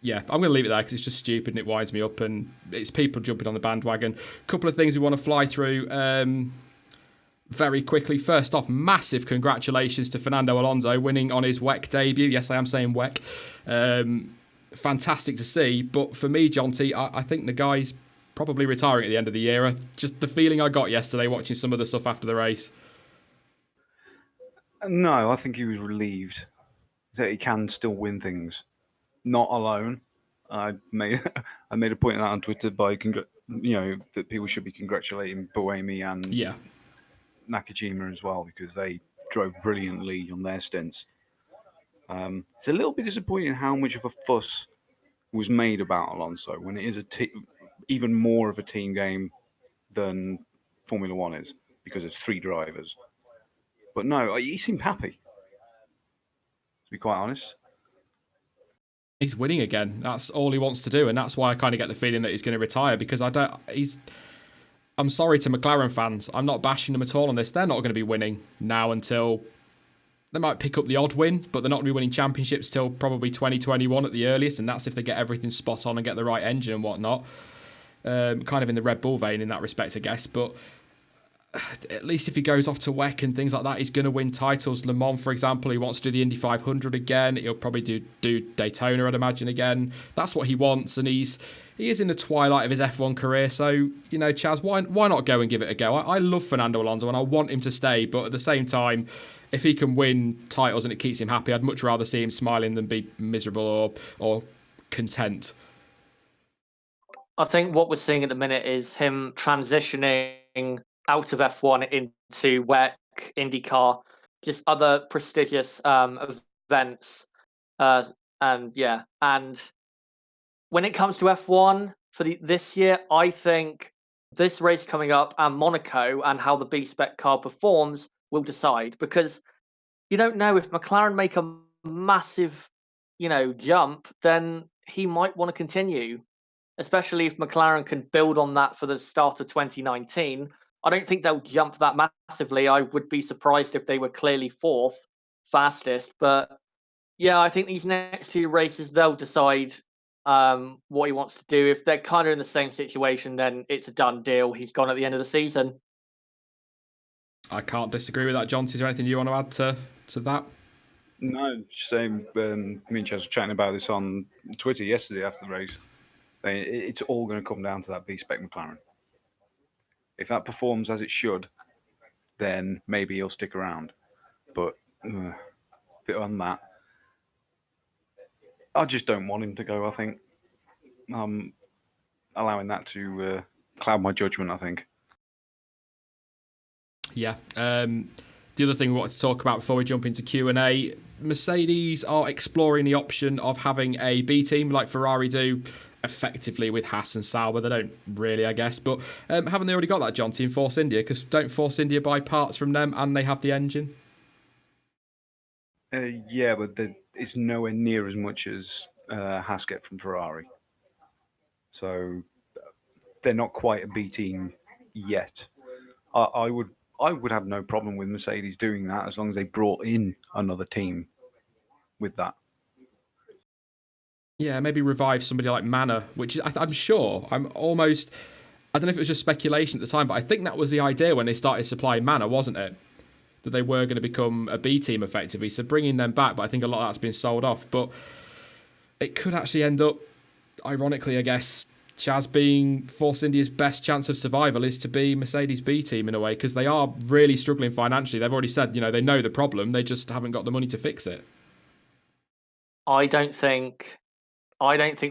Yeah, I'm going to leave it there because it's just stupid and it winds me up and it's people jumping on the bandwagon. A couple of things we want to fly through very quickly. First off, massive congratulations to Fernando Alonso winning on his WEC debut. Yes, I am saying WEC. Fantastic to see. But for me, Jonty, I think the guy's probably retiring at the end of the year. Just the feeling I got yesterday watching some of the stuff after the race. No, I think he was relieved that he can still win things, not alone. I made I made a point of that on Twitter that people should be congratulating Buemi and Yeah. Nakajima as well because they drove brilliantly on their stints. It's a little bit disappointing how much of a fuss was made about Alonso when it is even more of a team game than Formula One is because it's 3 drivers. But no, he seemed happy, to be quite honest. He's winning again. That's all he wants to do, and that's why I kind of get the feeling that he's going to retire because I'm sorry to McLaren fans. I'm not bashing them at all on this. They're not going to be winning now until they might pick up the odd win, but they're not going to be winning championships till probably 2021 at the earliest, and that's if they get everything spot on and get the right engine and whatnot. Kind of in the Red Bull vein in that respect, I guess. But at least if he goes off to WEC and things like that, he's going to win titles. Le Mans, for example, he wants to do the Indy 500 again. He'll probably do Daytona, I'd imagine, again. That's what he wants, and he is in the twilight of his F1 career. So, Chaz, why not go and give it a go? I love Fernando Alonso, and I want him to stay, but at the same time, if he can win titles and it keeps him happy, I'd much rather see him smiling than be miserable or content. I think what we're seeing at the minute is him transitioning out of F1 into WEC, IndyCar, just other prestigious events. And when it comes to F1 for this year, I think this race coming up and Monaco and how the B-Spec car performs will decide, because you don't know if McLaren make a massive, jump, then he might want to continue, especially if McLaren can build on that for the start of 2019. I don't think they'll jump that massively. I would be surprised if they were clearly fourth fastest. But yeah, I think these next 2 races, they'll decide what he wants to do. If they're kind of in the same situation, then it's a done deal. He's gone at the end of the season. I can't disagree with that, John. Is there anything you want to add to that? No, same. Me and Chaz were chatting about this on Twitter yesterday after the race. It's all going to come down to that B-Spec McLaren. If that performs as it should, then maybe he'll stick around. But bit on that, I just don't want him to go, I think. Allowing that to cloud my judgment, I think. Yeah. The other thing we wanted to talk about before we jump into Q&A, Mercedes are exploring the option of having a B team like Ferrari do, effectively with Haas and Sauber. They don't really, I guess. But haven't they already got that, John, in Force India? Because don't Force India buy parts from them and they have the engine? Yeah, but it's nowhere near as much as Haas get from Ferrari. So they're not quite a B team yet. I would have no problem with Mercedes doing that as long as they brought in another team with that. Yeah, maybe revive somebody like Manor, which I'm sure, I don't know if it was just speculation at the time, but I think that was the idea when they started supplying Manor, wasn't it? That they were going to become a B team effectively. So bringing them back, but I think a lot of that's been sold off. But it could actually end up, ironically, I guess, Chaz, being Force India's best chance of survival is to be Mercedes B team in a way, because they are really struggling financially. They've already said, they know the problem. They just haven't got the money to fix it. I don't think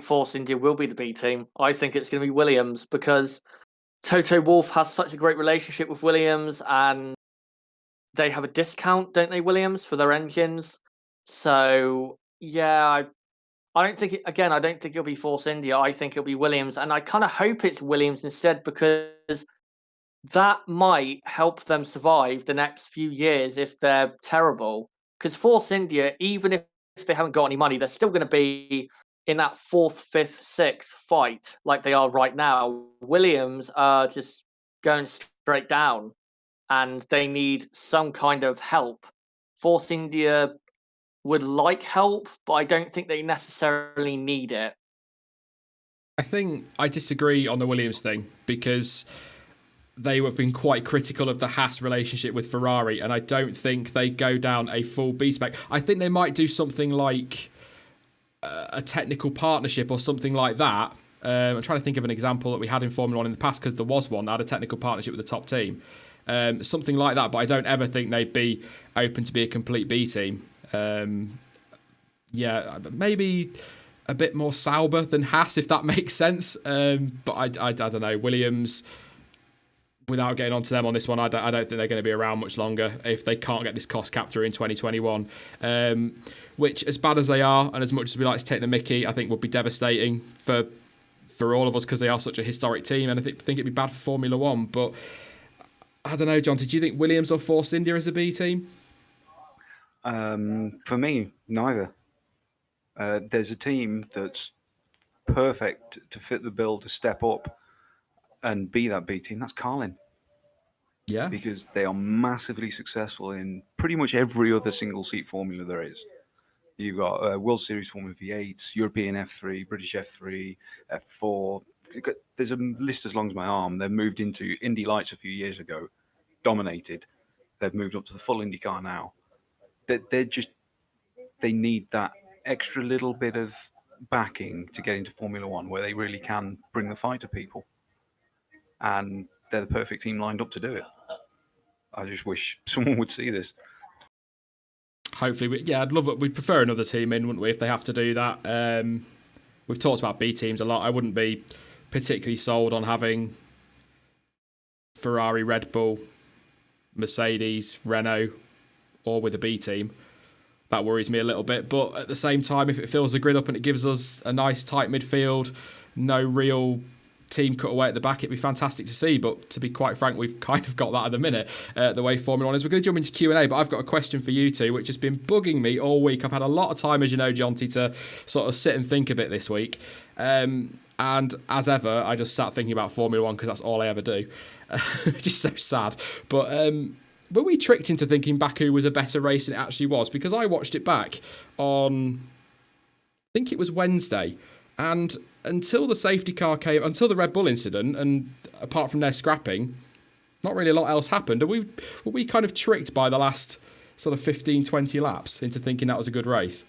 Force India will be the B team. I think it's going to be Williams, because Toto Wolff has such a great relationship with Williams, and they have a discount, don't they, Williams, for their engines? So yeah, I don't think it'll be Force India. I think it'll be Williams, and I kind of hope it's Williams instead, because that might help them survive the next few years if they're terrible. Because Force India, even if they haven't got any money, they're still going to be in that 4th, 5th, 6th fight like they are right now. Williams are just going straight down, and they need some kind of help. Force India would like help, but I don't think they necessarily need it. I think I disagree on the Williams thing, because they have been quite critical of the Haas relationship with Ferrari, and I don't think they go down a full B-Spec. I think they might do something like a technical partnership or something like that, I'm trying to think of an example that we had in Formula 1 in the past, because there was one that had a technical partnership with the top team. Something like that, but I don't ever think they'd be open to be a complete B team. Maybe a bit more Sauber than Haas, if that makes sense. But I don't know. Williams, without getting onto them on this one, I don't think they're going to be around much longer if they can't get this cost cap through in 2021. Which, as bad as they are, and as much as we like to take the mickey, I think would be devastating for all of us, because they are such a historic team, and I think it'd be bad for Formula One. But I don't know, John, did you think Williams or Force India as a B team? For me, neither. There's a team that's perfect to fit the bill to step up and be that B team. That's Carlin. Yeah. Because they are massively successful in pretty much every other single seat formula there is. You've got World Series Formula V8s, European F3, British F3, F4. There's a list as long as my arm. They moved into Indy Lights a few years ago, dominated. They've moved up to the full IndyCar now. They need that extra little bit of backing to get into Formula One, where they really can bring the fight to people. And they're the perfect team lined up to do it. I just wish someone would see this. Hopefully, I'd love it. We'd prefer another team in, wouldn't we, if they have to do that? We've talked about B teams a lot. I wouldn't be particularly sold on having Ferrari, Red Bull, Mercedes, Renault, all with a B team. That worries me a little bit. But at the same time, if it fills the grid up and it gives us a nice tight midfield, no real team cut away at the back, it'd be fantastic to see. But to be quite frank, we've kind of got that at the minute, the way Formula 1 is. We're going to jump into Q&A, but I've got a question for you two, which has been bugging me all week. I've had a lot of time, as you know, Jonty, to sort of sit and think a bit this week. And as ever, I just sat thinking about Formula 1 because that's all I ever do. Just so sad. But were we tricked into thinking Baku was a better race than it actually was? Because I watched it back on, I think it was Wednesday, and until the safety car came, until the Red Bull incident, and apart from their scrapping, not really a lot else happened. Were we kind of tricked by the last sort of 15, 20 laps into thinking that was a good race?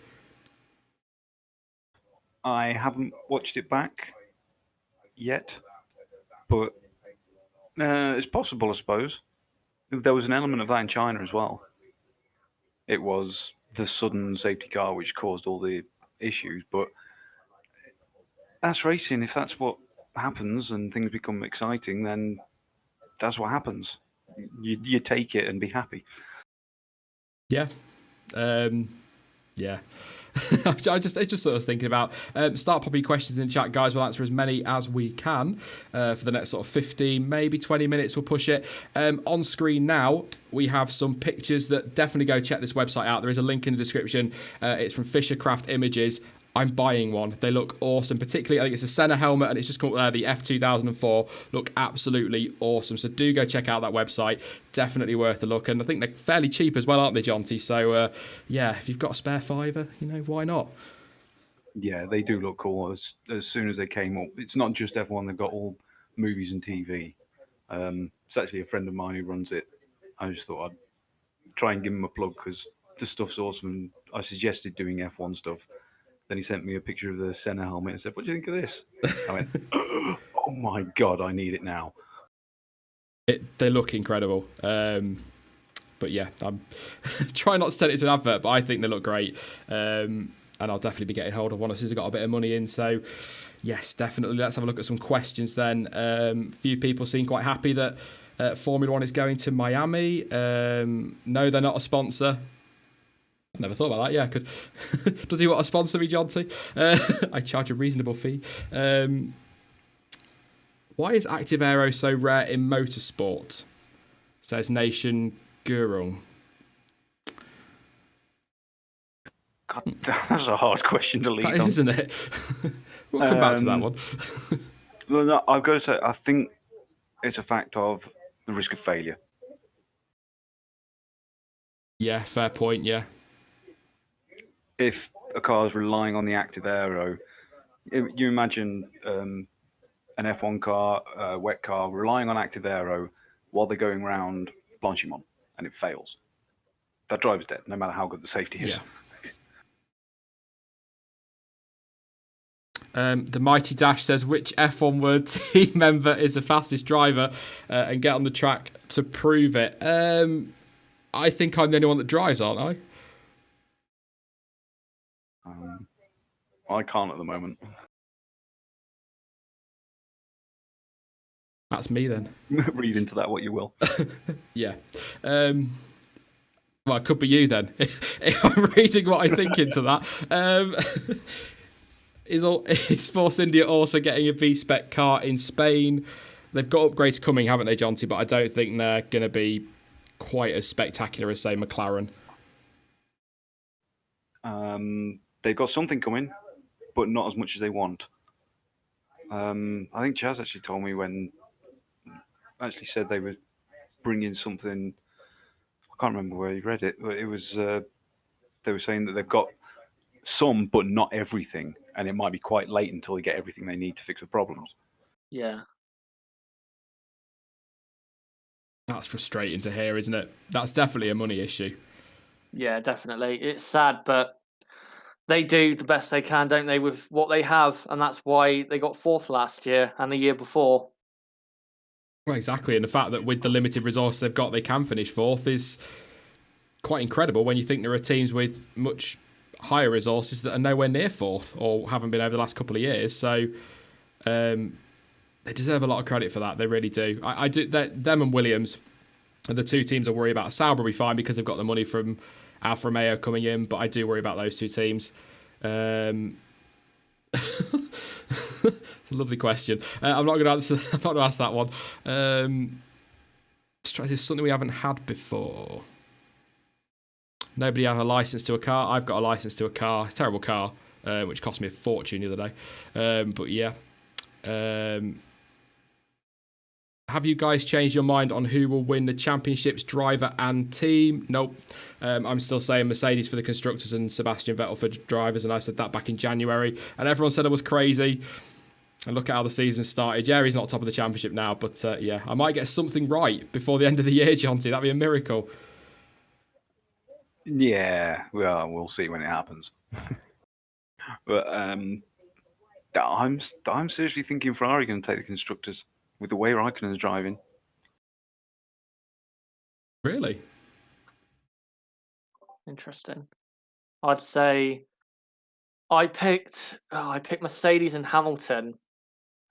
I haven't watched it back yet, but it's possible, I suppose. There was an element of that in China as well. It was the sudden safety car which caused all the issues, but that's racing. If that's what happens and things become exciting, then that's what happens. You take it and be happy. Yeah. Yeah. I just sort of was thinking about start popping questions in the chat, guys. We'll answer as many as we can for the next sort of 15, maybe 20 minutes. We'll push it. On screen now, we have some pictures that definitely go check this website out. There is a link in the description. It's from Fishercraft Images. I'm buying one. They look awesome. Particularly, I think it's a Senna helmet, and it's just called the F2004. Look absolutely awesome. So do go check out that website. Definitely worth a look. And I think they're fairly cheap as well, aren't they, Jonty? So, if you've got a spare $5, why not? Yeah, they do look cool. As soon as they came up, it's not just F1. They've got all movies and TV. It's actually a friend of mine who runs it. I just thought I'd try and give him a plug because the stuff's awesome. I suggested doing F1 stuff. Then he sent me a picture of the Senna helmet and said, "What do you think of this?" I went, "Oh my God, I need it now." They look incredible. But yeah, I'm trying not to turn it into an advert, but I think they look great. And I'll definitely be getting hold of one as soon as I've got a bit of money in. So yes, definitely. Let's have a look at some questions then. A few people seem quite happy that Formula 1 is going to Miami. No, they're not a sponsor. I never thought about that. Yeah, I could. Does he want to sponsor me, Jonty? I charge a reasonable fee. Why is Active Aero so rare in motorsport? Says Nation Gurung. God, that's a hard question to lead That is, on. isn't it? We'll come back to that one. Well, no, I've got to say, I think it's a fact of the risk of failure. Yeah, fair point, yeah. If a car is relying on the active aero, you imagine an F1 car, a WEC car, relying on active aero while they're going around Blanchimont, and it fails. That driver's dead, no matter how good the safety is. The Mighty Dash says, which F1 Word team member is the fastest driver, and get on the track to prove it. I think I'm the only one that drives, aren't I? I can't at the moment. That's me then. Read into that what you will. Yeah. Well, it could be you then. If I'm reading what I think into that. Is Force India also getting a V-Spec car in Spain? They've got upgrades coming, haven't they, Jonty? But I don't think they're going to be quite as spectacular as, say, McLaren. They've got something coming, but not as much as they want. I think Chaz actually told me actually said they were bringing something. I can't remember where he read it, but it was they were saying that they've got some, but not everything, and it might be quite late until they get everything they need to fix the problems. Yeah. That's frustrating to hear, isn't it? That's definitely a money issue. Yeah, definitely. It's sad, but they do the best they can, don't they, with what they have, and that's why they got fourth last year and the year before. Well, exactly, and the fact that with the limited resource they've got, they can finish fourth is quite incredible when you think there are teams with much higher resources that are nowhere near fourth or haven't been over the last couple of years. So they deserve a lot of credit for that. They really do. I do. Them and Williams are the two teams I worry about. Sauber will be fine because they've got the money from Alfa Romeo coming in, but I do worry about those two teams. It's a lovely question. I'm not going to answer. I'm not going to ask that one. Let's try to do something we haven't had before. Nobody has a license to a car. I've got a license to a car. Terrible car, which cost me a fortune the other day. But yeah. Have you guys changed your mind on who will win the championships, driver and team? Nope. I'm still saying Mercedes for the constructors and Sebastian Vettel for drivers, and I said that back in January, and everyone said I was crazy. And look at how the season started. Yeah, he's not top of the championship now, but yeah, I might get something right before the end of the year, Jonty. That'd be a miracle. Yeah, well, we'll see when it happens. But I'm seriously thinking Ferrari going to take the constructors with the way Raikkonen's driving. Really? Interesting. I'd say I picked Mercedes and Hamilton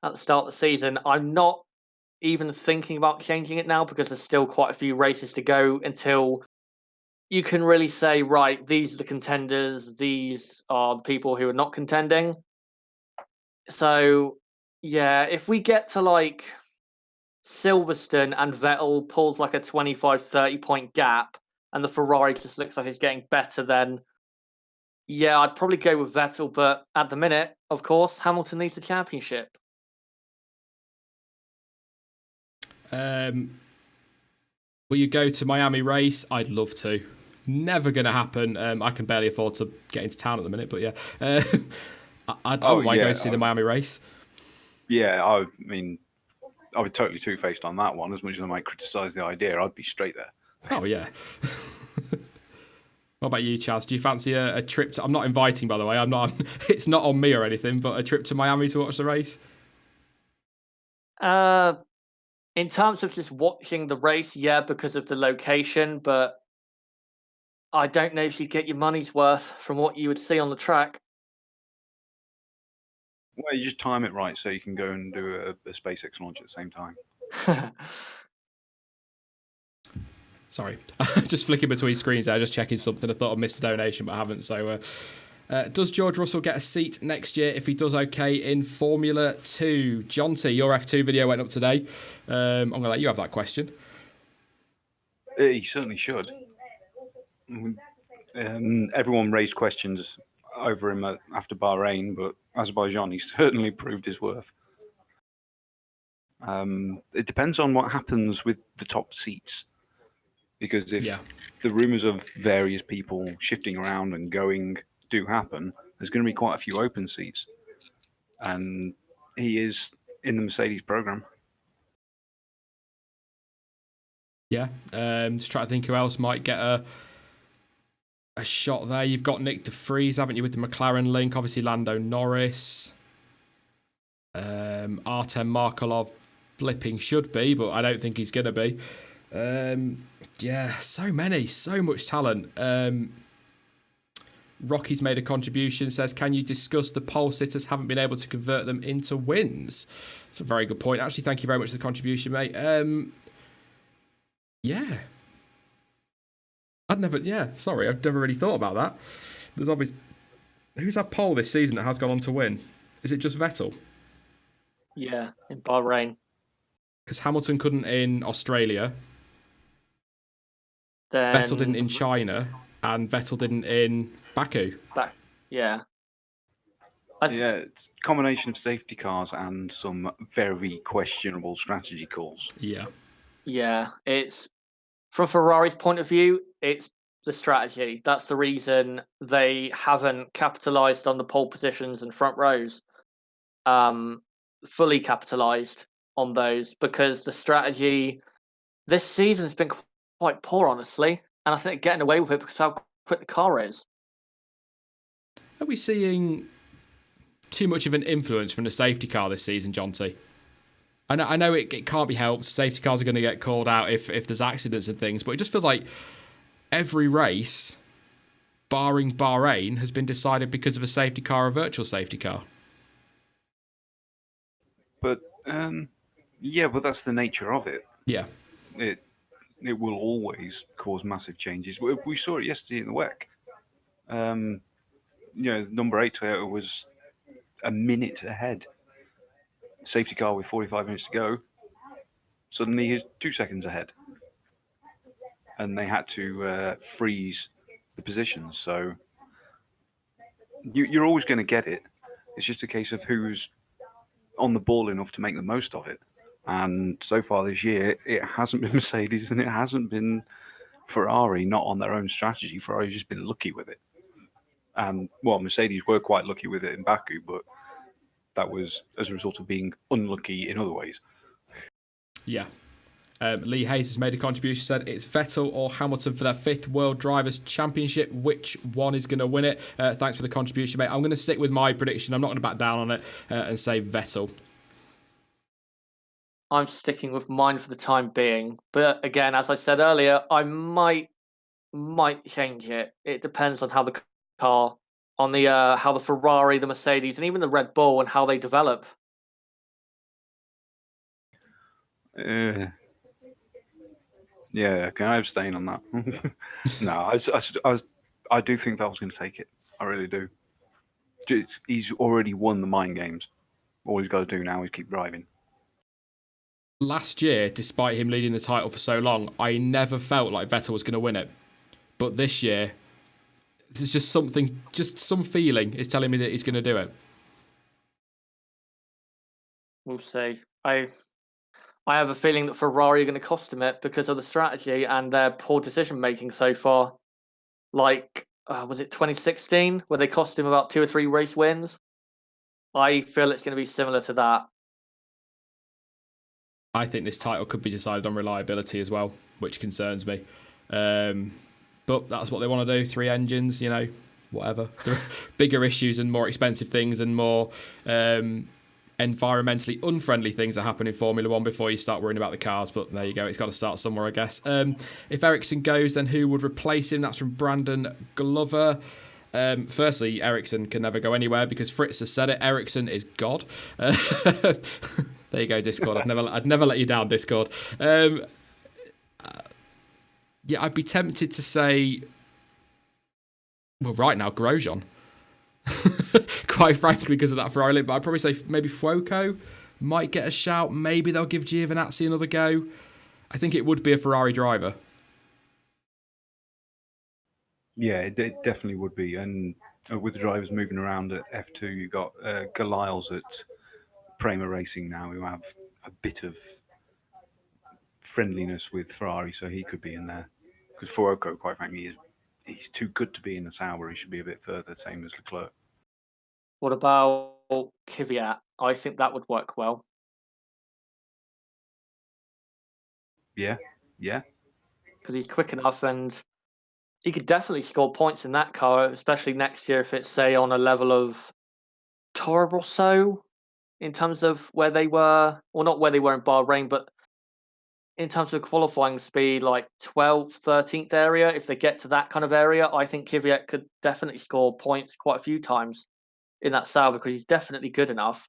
at the start of the season. I'm not even thinking about changing it now because there's still quite a few races to go until you can really say, right, these are the contenders, these are the people who are not contending. So, yeah, if we get to like Silverstone and Vettel pulls like a 25-30 point gap and the Ferrari just looks like it's getting better, then yeah, I'd probably go with Vettel. But at the minute, of course, Hamilton needs the championship. Will you go to Miami race? I'd love to. Never going to happen. I can barely afford to get into town at the minute, but yeah. I wouldn't mind going to see the Miami race. Yeah, I mean, I would totally two-faced on that one. As much as I might criticise the idea, I'd be straight there. Oh, yeah. What about you, Chaz? Do you fancy a trip to... I'm not inviting, by the way. It's not on me or anything, but a trip to Miami to watch the race? In terms of just watching the race, yeah, because of the location, but I don't know if you'd get your money's worth from what you would see on the track. Well, you just time it right so you can go and do a SpaceX launch at the same time. Sorry, just flicking between screens there, just checking something. I thought I missed a donation, but I haven't. So, does George Russell get a seat next year if he does okay in Formula 2? Jonty, your F2 video went up today. I'm going to let you have that question. He certainly should. Everyone raised questions over him after Bahrain, but Azerbaijan, he certainly proved his worth. It depends on what happens with the top seats. Because if the rumours of various people shifting around and going do happen, there's going to be quite a few open seats. And he is in the Mercedes program. Yeah, just try to think who else might get a shot there. You've got Nick de Vries, haven't you, with the McLaren link? Obviously, Lando Norris. Artem Markelov flipping should be, but I don't think he's going to be. So much talent. Rocky's made a contribution, says, can you discuss the pole sitters haven't been able to convert them into wins? That's a very good point. Actually, thank you very much for the contribution, mate. I've never really thought about that. There's obviously... Who's had pole this season that has gone on to win? Is it just Vettel? Yeah, in Bahrain. Because Hamilton couldn't in Australia. Then Vettel didn't in China. And Vettel didn't in Baku. Yeah. It's a combination of safety cars and some very questionable strategy calls. Yeah, it's from Ferrari's point of view, it's the strategy. That's the reason they haven't capitalized on the pole positions and front rows. Fully capitalized on those, because the strategy this season has been quite poor, honestly. And I think getting away with it because how quick the car is. Are we seeing too much of an influence from the safety car this season, John T? I know it can't be helped. Safety cars are going to get called out if there's accidents and things, but it just feels like every race, barring Bahrain, has been decided because of a safety car or a virtual safety car. But but that's the nature of it. Yeah. It will always cause massive changes. We saw it yesterday in the WEC. Number 8 Toyota was a minute ahead. Safety car with 45 minutes to go. Suddenly he's 2 seconds ahead. And they had to freeze the positions. So you're always going to get it. It's just a case of who's on the ball enough to make the most of it. And so far this year, it hasn't been Mercedes and it hasn't been Ferrari, not on their own strategy. Ferrari's just been lucky with it. And, Mercedes were quite lucky with it in Baku, but that was as a result of being unlucky in other ways. Yeah. Lee Hayes has made a contribution, said it's Vettel or Hamilton for their 5th World Drivers' Championship. Which one is going to win it? Thanks for the contribution, mate. I'm going to stick with my prediction. I'm not going to back down on it and say Vettel. I'm sticking with mine for the time being. But again, as I said earlier, I might change it. It depends on how the car, on the how the Ferrari, the Mercedes, and even the Red Bull, and how they develop. Can I abstain on that? No, I do think Vettel's going to take it. I really do. He's already won the mind games. All he's got to do now is keep driving. Last year, despite him leading the title for so long, I never felt like Vettel was going to win it. But this year, there's just some feeling is telling me that he's going to do it. We'll see. I have a feeling that Ferrari are going to cost him it because of the strategy and their poor decision making so far. Like, was it 2016 where they cost him about 2 or 3 race wins? I feel it's going to be similar to that. I think this title could be decided on reliability as well, which concerns me. But that's what they want to do. 3 engines, whatever. There are bigger issues and more expensive things and more environmentally unfriendly things that happen in Formula 1 before you start worrying about the cars. But there you go. It's got to start somewhere, I guess. If Ericsson goes, then who would replace him? That's from Brandon Glover. Firstly, Ericsson can never go anywhere because Fritz has said it. Ericsson is God. There you go, Discord. I'd never let you down, Discord. I'd be tempted to say, right now, Grosjean. Quite frankly, because of that Ferrari link. But I'd probably say maybe Fuoco might get a shout. Maybe they'll give Giovinazzi another go. I think it would be a Ferrari driver. Yeah, it definitely would be. And with the drivers moving around at F2, you've got Galiles at Prema Racing now, who have a bit of friendliness with Ferrari, so he could be in there. Because Fuoco, quite frankly, he's too good to be in the Sauber. He should be a bit further, same as Leclerc. What about Kvyat? I think that would work well. Yeah. Because he's quick enough and he could definitely score points in that car, especially next year if it's, say, on a level of Toro Rosso in terms of where they were, or not where they were in Bahrain, but in terms of qualifying speed, like 12th, 13th area. If they get to that kind of area, I think Kvyat could definitely score points quite a few times in that Sauber because he's definitely good enough.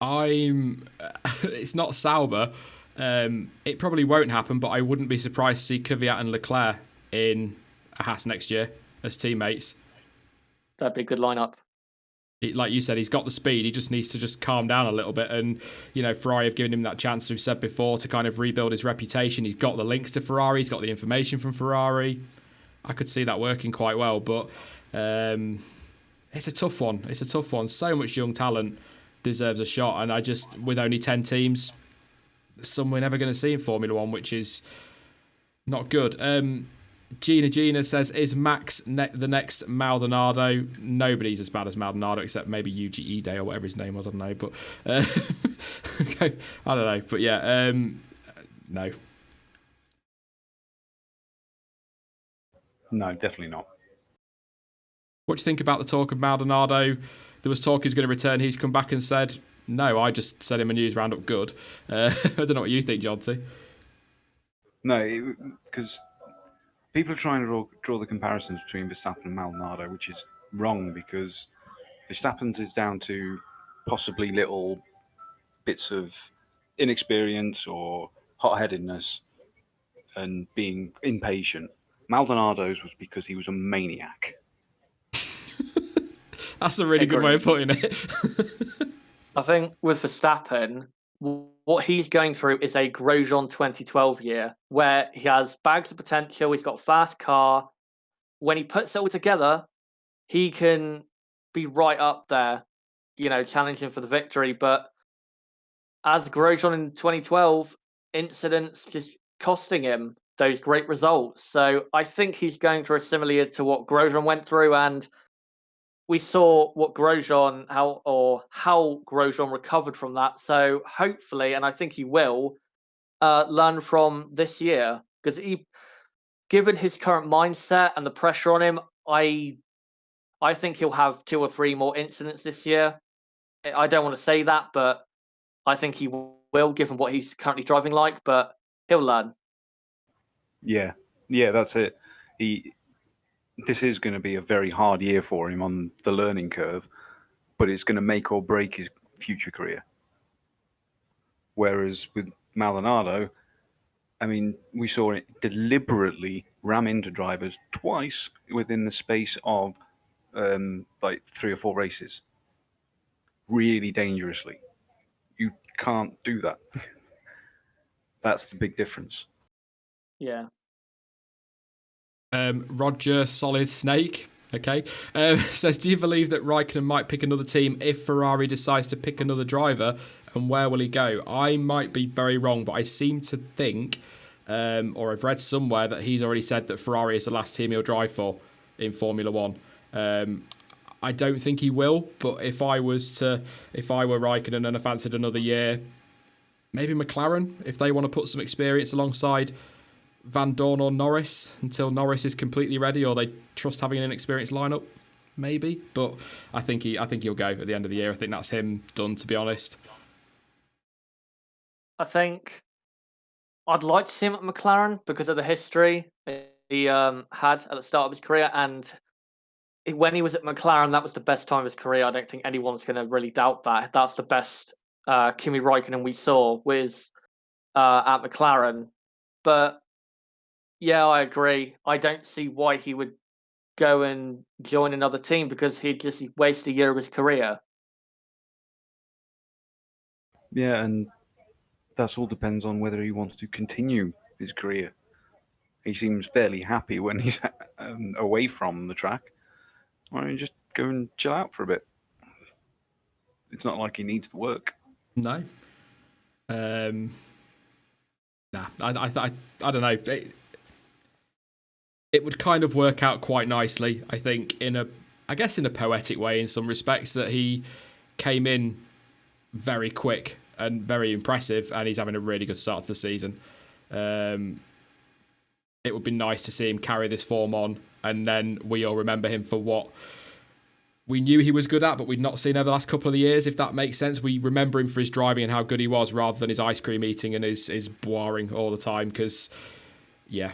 It's not Sauber. It probably won't happen, but I wouldn't be surprised to see Kvyat and Leclerc in a Haas next year as teammates. That'd be a good lineup. Like you said, he's got the speed. He just needs to just calm down a little bit. And, Ferrari have given him that chance, as we've said before, to kind of rebuild his reputation. He's got the links to Ferrari. He's got the information from Ferrari. I could see that working quite well. But it's a tough one. It's a tough one. So much young talent deserves a shot. And with only 10 teams, some we're never going to see in Formula One, which is not good. Gina says, is Max the next Maldonado? Nobody's as bad as Maldonado except maybe Yuji Ide or whatever his name was. I don't know. But okay, I don't know. But yeah, no. No, definitely not. What do you think about the talk of Maldonado? There was talk he was going to return. He's come back and said, no, I just said him a news roundup good. I don't know what you think, Jonty. No, because people are trying to draw the comparisons between Verstappen and Maldonado, which is wrong because Verstappen's is down to possibly little bits of inexperience or hot-headedness and being impatient. Maldonado's was because he was a maniac. That's a really good way of putting it. I think with Verstappen, what he's going through is a Grosjean 2012 year where he has bags of potential. He's got a fast car. When he puts it all together, he can be right up there, challenging for the victory. But as Grosjean in 2012, incidents just costing him those great results. So I think he's going through a similar year to what Grosjean went through, and we saw what how Grosjean recovered from that. So hopefully, and I think he will, learn from this year because given his current mindset and the pressure on him, I think he'll have 2 or 3 more incidents this year. I don't want to say that, but I think he will, given what he's currently driving like. But he'll learn. Yeah, that's it. This is going to be a very hard year for him on the learning curve, but it's going to make or break his future career. Whereas with Maldonado, I mean, we saw it deliberately ram into drivers twice within the space of like 3 or 4 races. Really dangerously. You can't do that. That's the big difference. Yeah. Roger Solid Snake, okay, says, do you believe that Raikkonen might pick another team if Ferrari decides to pick another driver, and where will he go? I might be very wrong, but I seem to think, or I've read somewhere, that he's already said that Ferrari is the last team he'll drive for in Formula One. I don't think he will, but if I were Raikkonen and I fancied another year, maybe McLaren, if they want to put some experience alongside Van Dorn or Norris until Norris is completely ready, or they trust having an inexperienced lineup, maybe. But I think he'll go at the end of the year. I think that's him done, to be honest. I think I'd like to see him at McLaren because of the history he had at the start of his career, and when he was at McLaren, that was the best time of his career. I don't think anyone's going to really doubt that. That's the best Kimi Raikkonen we saw was at McLaren. But yeah, I agree. I don't see why he would go and join another team because he'd just waste a year of his career. Yeah, and that all depends on whether he wants to continue his career. He seems fairly happy when he's away from the track. Why don't you just go and chill out for a bit? It's not like he needs to work. No. Nah, I don't know. It would kind of work out quite nicely, I think, in a poetic way in some respects, that he came in very quick and very impressive, and he's having a really good start to the season. It would be nice to see him carry this form on, and then we all remember him for what we knew he was good at, but we'd not seen over the last couple of years, if that makes sense. We remember him for his driving and how good he was, rather than his ice cream eating and his boiring all the time. Because, yeah,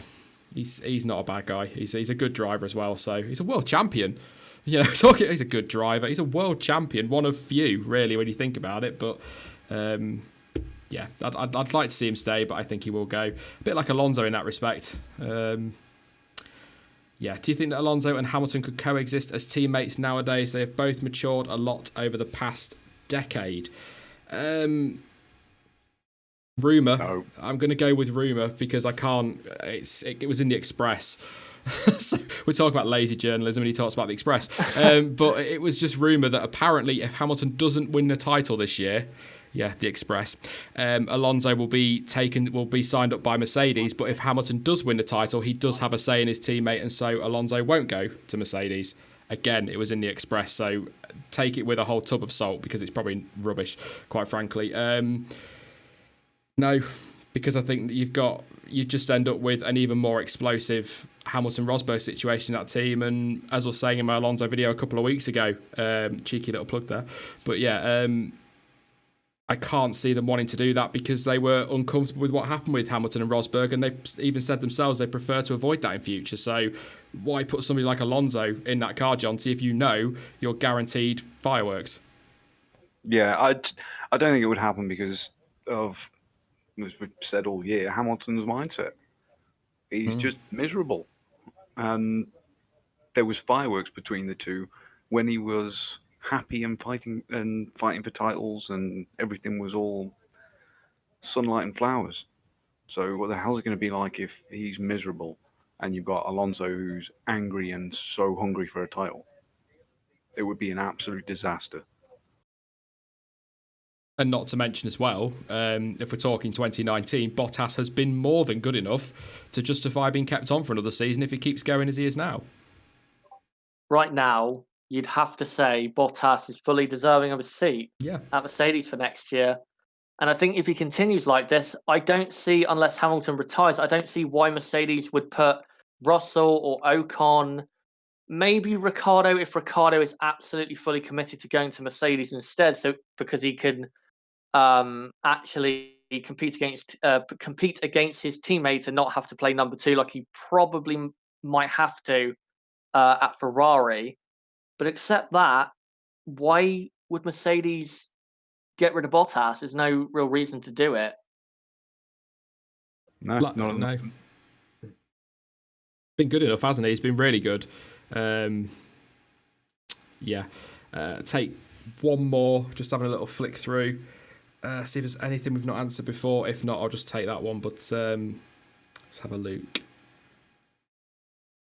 he's not a bad guy. He's a good driver as well. So he's a world champion. You know, he's a good driver. He's a world champion, one of few, really, when you think about it. But yeah, I'd like to see him stay, but I think he will go. A bit like Alonso in that respect. Yeah, do you think that Alonso and Hamilton could coexist as teammates nowadays? They have both matured a lot over the past decade. Rumour. No. I'm going to go with rumour because I can't. It was in the Express. So we're talking about lazy journalism and he talks about the Express. But it was just rumour that apparently if Hamilton doesn't win the title this year, yeah, the Express, Alonso will be signed up by Mercedes. But if Hamilton does win the title, he does have a say in his teammate, and so Alonso won't go to Mercedes. Again, it was in the Express, so take it with a whole tub of salt because it's probably rubbish, quite frankly. No, because I think that you just end up with an even more explosive Hamilton-Rosberg situation in that team. And as I was saying in my Alonso video a couple of weeks ago, cheeky little plug there, but yeah, I can't see them wanting to do that because they were uncomfortable with what happened with Hamilton and Rosberg, and they even said themselves they prefer to avoid that in future. So why put somebody like Alonso in that car, Jonty, if you know you're guaranteed fireworks? Yeah, I don't think it would happen because of, as we've said all year, Hamilton's mindset. He's just miserable. And there was fireworks between the two when he was happy and fighting for titles, and everything was all sunlight and flowers. So what the hell's it going to be like if he's miserable and you've got Alonso who's angry and so hungry for a title? It would be an absolute disaster. And not to mention as well, if we're talking 2019, Bottas has been more than good enough to justify being kept on for another season if he keeps going as he is now. Right now, you'd have to say Bottas is fully deserving of a seat at Mercedes for next year. And I think if he continues like this, I don't see, unless Hamilton retires, I don't see why Mercedes would put Russell or Ocon, maybe Ricciardo, if Ricciardo is absolutely fully committed to going to Mercedes instead, so because he can actually compete against his teammates and not have to play number two like he probably might have to at Ferrari. But except that, why would Mercedes get rid of Bottas? There's no real reason to do it. No. Been good enough, hasn't he? He's been really good. Take one more, just having a little flick through. See if there's anything we've not answered before. If not, I'll just take that one. But let's have a look.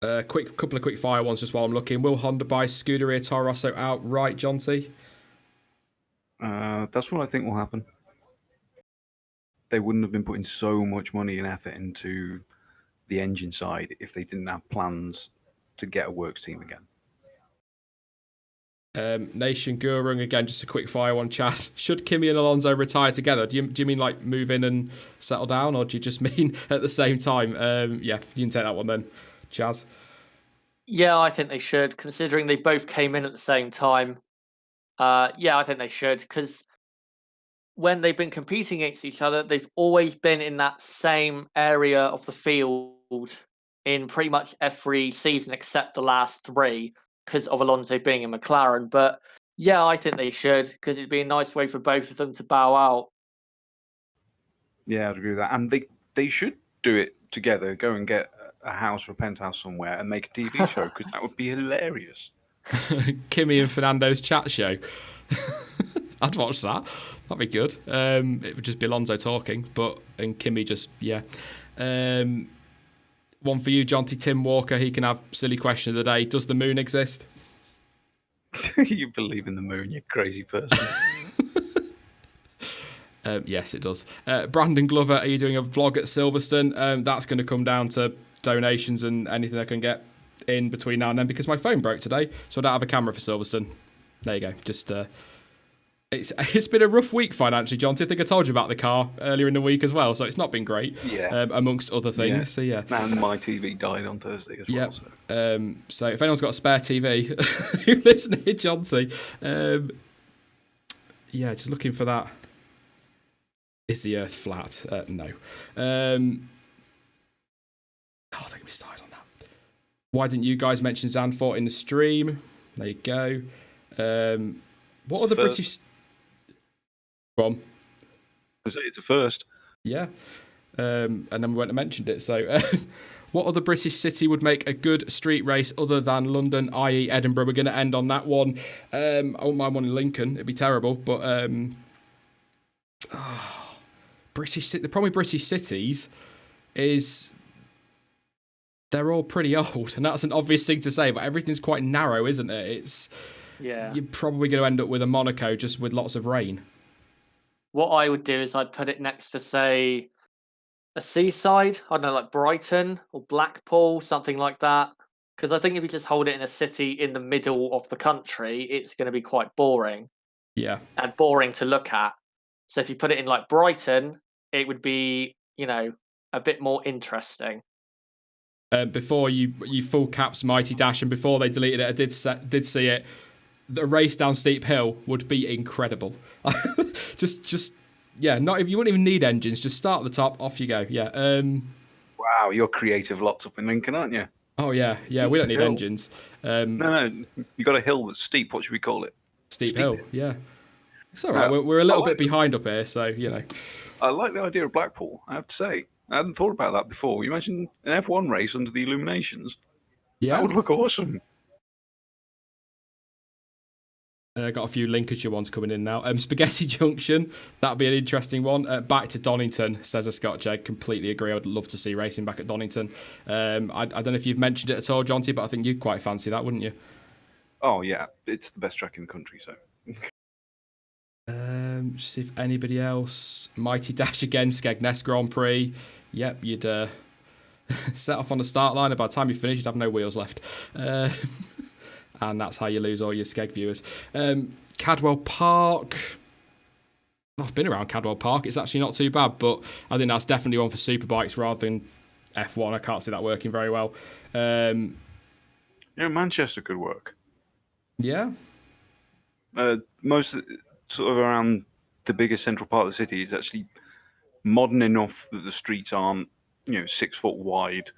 Couple of quick fire ones just while I'm looking. Will Honda buy Scuderia Toro Rosso outright, John T? That's what I think will happen. They wouldn't have been putting so much money and effort into the engine side if they didn't have plans to get a works team again. Nation Gurung, again, just a quick fire one, Chas. Should Kimi and Alonso retire together? Do you mean like move in and settle down, or do you just mean at the same time? You can take that one then, Chaz. Yeah, I think they should, considering they both came in at the same time. I think they should, because when they've been competing against each other, they've always been in that same area of the field in pretty much every season except the last three, because of Alonso being in McLaren. But yeah, I think they should, because it'd be a nice way for both of them to bow out. Yeah, I'd agree with that. And they should do it together, go and get a house or a penthouse somewhere and make a TV show, because that would be hilarious. Kimi and Fernando's chat show. I'd watch that. That'd be good. It would just be Alonso talking, and Kimi just, one for you, Jonty. Tim Walker, he can have silly question of the day. Does the moon exist? You believe in the moon, you crazy person. Yes, it does. Brandon Glover, are you doing a vlog at Silverstone? That's going to come down to donations and anything I can get in between now and then, because my phone broke today, so I don't have a camera for Silverstone. There you go. Just It's been a rough week financially, John. I think I told you about the car earlier in the week as well, so it's not been great. Yeah. Amongst other things. Yeah. So yeah. And my TV died on Thursday as well. So if anyone's got a spare TV, you listen to John T. Yeah, just looking for that. Is the Earth flat? No. Don't get me started on that. Why didn't you guys mention Zandvoort in the stream? There you go. What other British? Go on. I say it's a first. Yeah. And then we went and mentioned it. So, what other British city would make a good street race other than London, i.e. Edinburgh? We're going to end on that one. I wouldn't mind one in Lincoln. It'd be terrible. But the problem with British cities is they're all pretty old. And that's an obvious thing to say, but everything's quite narrow, isn't it? You're probably going to end up with a Monaco just with lots of rain. What I would do is I'd put it next to, say, a seaside. I don't know, like Brighton or Blackpool, something like that. Because I think if you just hold it in a city in the middle of the country, it's going to be quite boring. Yeah. And boring to look at. So if you put it in like Brighton, it would be, a bit more interesting. Before you full caps Mighty Dash, and before they deleted it, I did see it. The race down Steep Hill would be incredible. Not if you wouldn't even need engines. Just start at the top, off you go. Yeah. Wow, you're creative lots up in Lincoln, aren't you? Oh yeah. We don't need engines. No, you got a hill that's steep. What should we call it? Steep Hill. Yeah. It's all right. We're a little bit behind up here, so I like the idea of Blackpool. I have to say, I hadn't thought about that before. You mentioned an F1 race under the illuminations. Yeah, that would look awesome. Got a few Lincolnshire ones coming in now. Spaghetti Junction, that'd be an interesting one. Back to Donington, says a Scotch Egg. Completely agree. I'd love to see racing back at Donington. I don't know if you've mentioned it at all, Jonty, but I think you'd quite fancy that, wouldn't you? Oh yeah, it's the best track in the country. So. Just see if anybody else. Mighty Dash again, Skegness Grand Prix. Yep, you'd set off on the start line, and by the time you finish, you'd have no wheels left. And that's how you lose all your Skeg viewers. Cadwell Park. I've been around Cadwell Park. It's actually not too bad, but I think that's definitely one for superbikes rather than F1. I can't see that working very well. Manchester could work. Yeah. Most sort of around the biggest central part of the city is actually modern enough that the streets aren't, 6 foot wide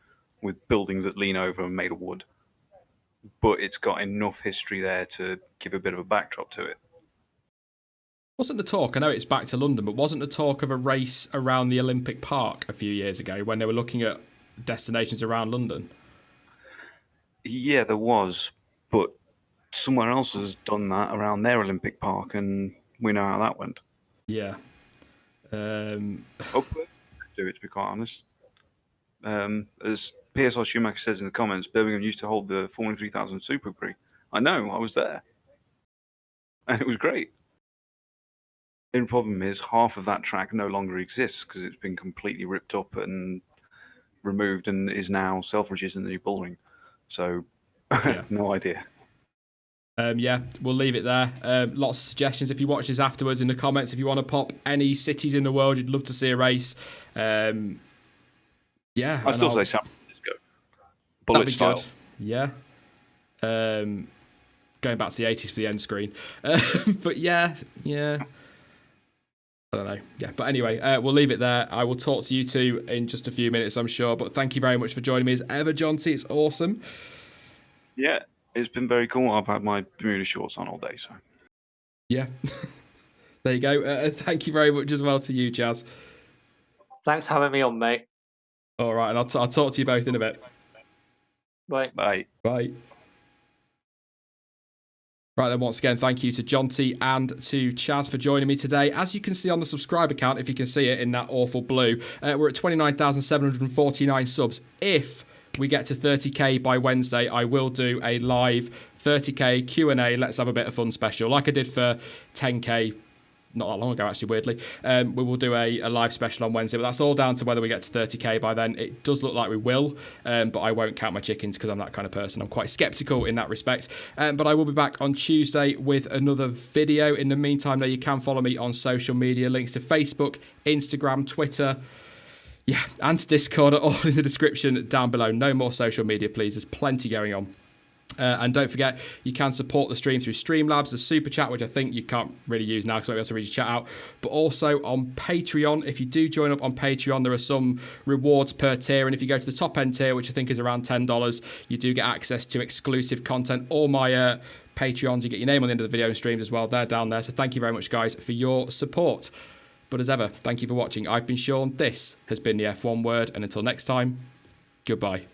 with buildings that lean over and made of wood. But it's got enough history there to give a bit of a backdrop to it. Wasn't the talk, I know it's back to London, but wasn't the talk of a race around the Olympic Park a few years ago when they were looking at destinations around London? Yeah, there was, but somewhere else has done that around their Olympic Park, and we know how that went. Yeah. Do it, to be quite honest. As PSR Schumacher says in the comments, Birmingham used to hold the Formula 3000 Super Prix. I know, I was there. And it was great. The problem is half of that track no longer exists because it's been completely ripped up and removed and is now Selfridges in the new Bullring. So, no idea. We'll leave it there. Lots of suggestions if you watch this afterwards in the comments. If you want to pop any cities in the world you'd love to see a race. I still say San Francisco. Bullet style. Good. Yeah. Going back to the 80s for the end screen. But yeah. I don't know. Yeah, but anyway, we'll leave it there. I will talk to you two in just a few minutes, I'm sure. But thank you very much for joining me as ever, John T. It's awesome. Yeah, it's been very cool. I've had my Bermuda shorts on all day, so. Yeah. There you go. Thank you very much as well to you, Jazz. Thanks for having me on, mate. All right, and I'll talk to you both in a bit. Bye. Bye. Bye. Right then, once again, thank you to John T and to Chaz for joining me today. As you can see on the subscriber count, if you can see it in that awful blue, we're at 29,749 subs. If we get to 30k by Wednesday, I will do a live 30k Q&A, let's have a bit of fun special, like I did for 10k not that long ago, actually, weirdly. We will do a live special on Wednesday, but that's all down to whether we get to 30k by then. It does look like we will, but I won't count my chickens because I'm that kind of person. I'm quite sceptical in that respect. But I will be back on Tuesday with another video. In the meantime, though, you can follow me on social media. Links to Facebook, Instagram, Twitter, and Discord are all in the description down below. No more social media, please. There's plenty going on. And don't forget, you can support the stream through Streamlabs, the Super Chat, which I think you can't really use now because I won't be able to read your chat out, but also on Patreon. If you do join up on Patreon, there are some rewards per tier, and if you go to the top end tier, which I think is around $10, you do get access to exclusive content. All my Patreons, you get your name on the end of the video and streams as well. They're down there, so thank you very much, guys, for your support. But as ever, thank you for watching. I've been Sean, this has been the F1 Word, and until next time, goodbye.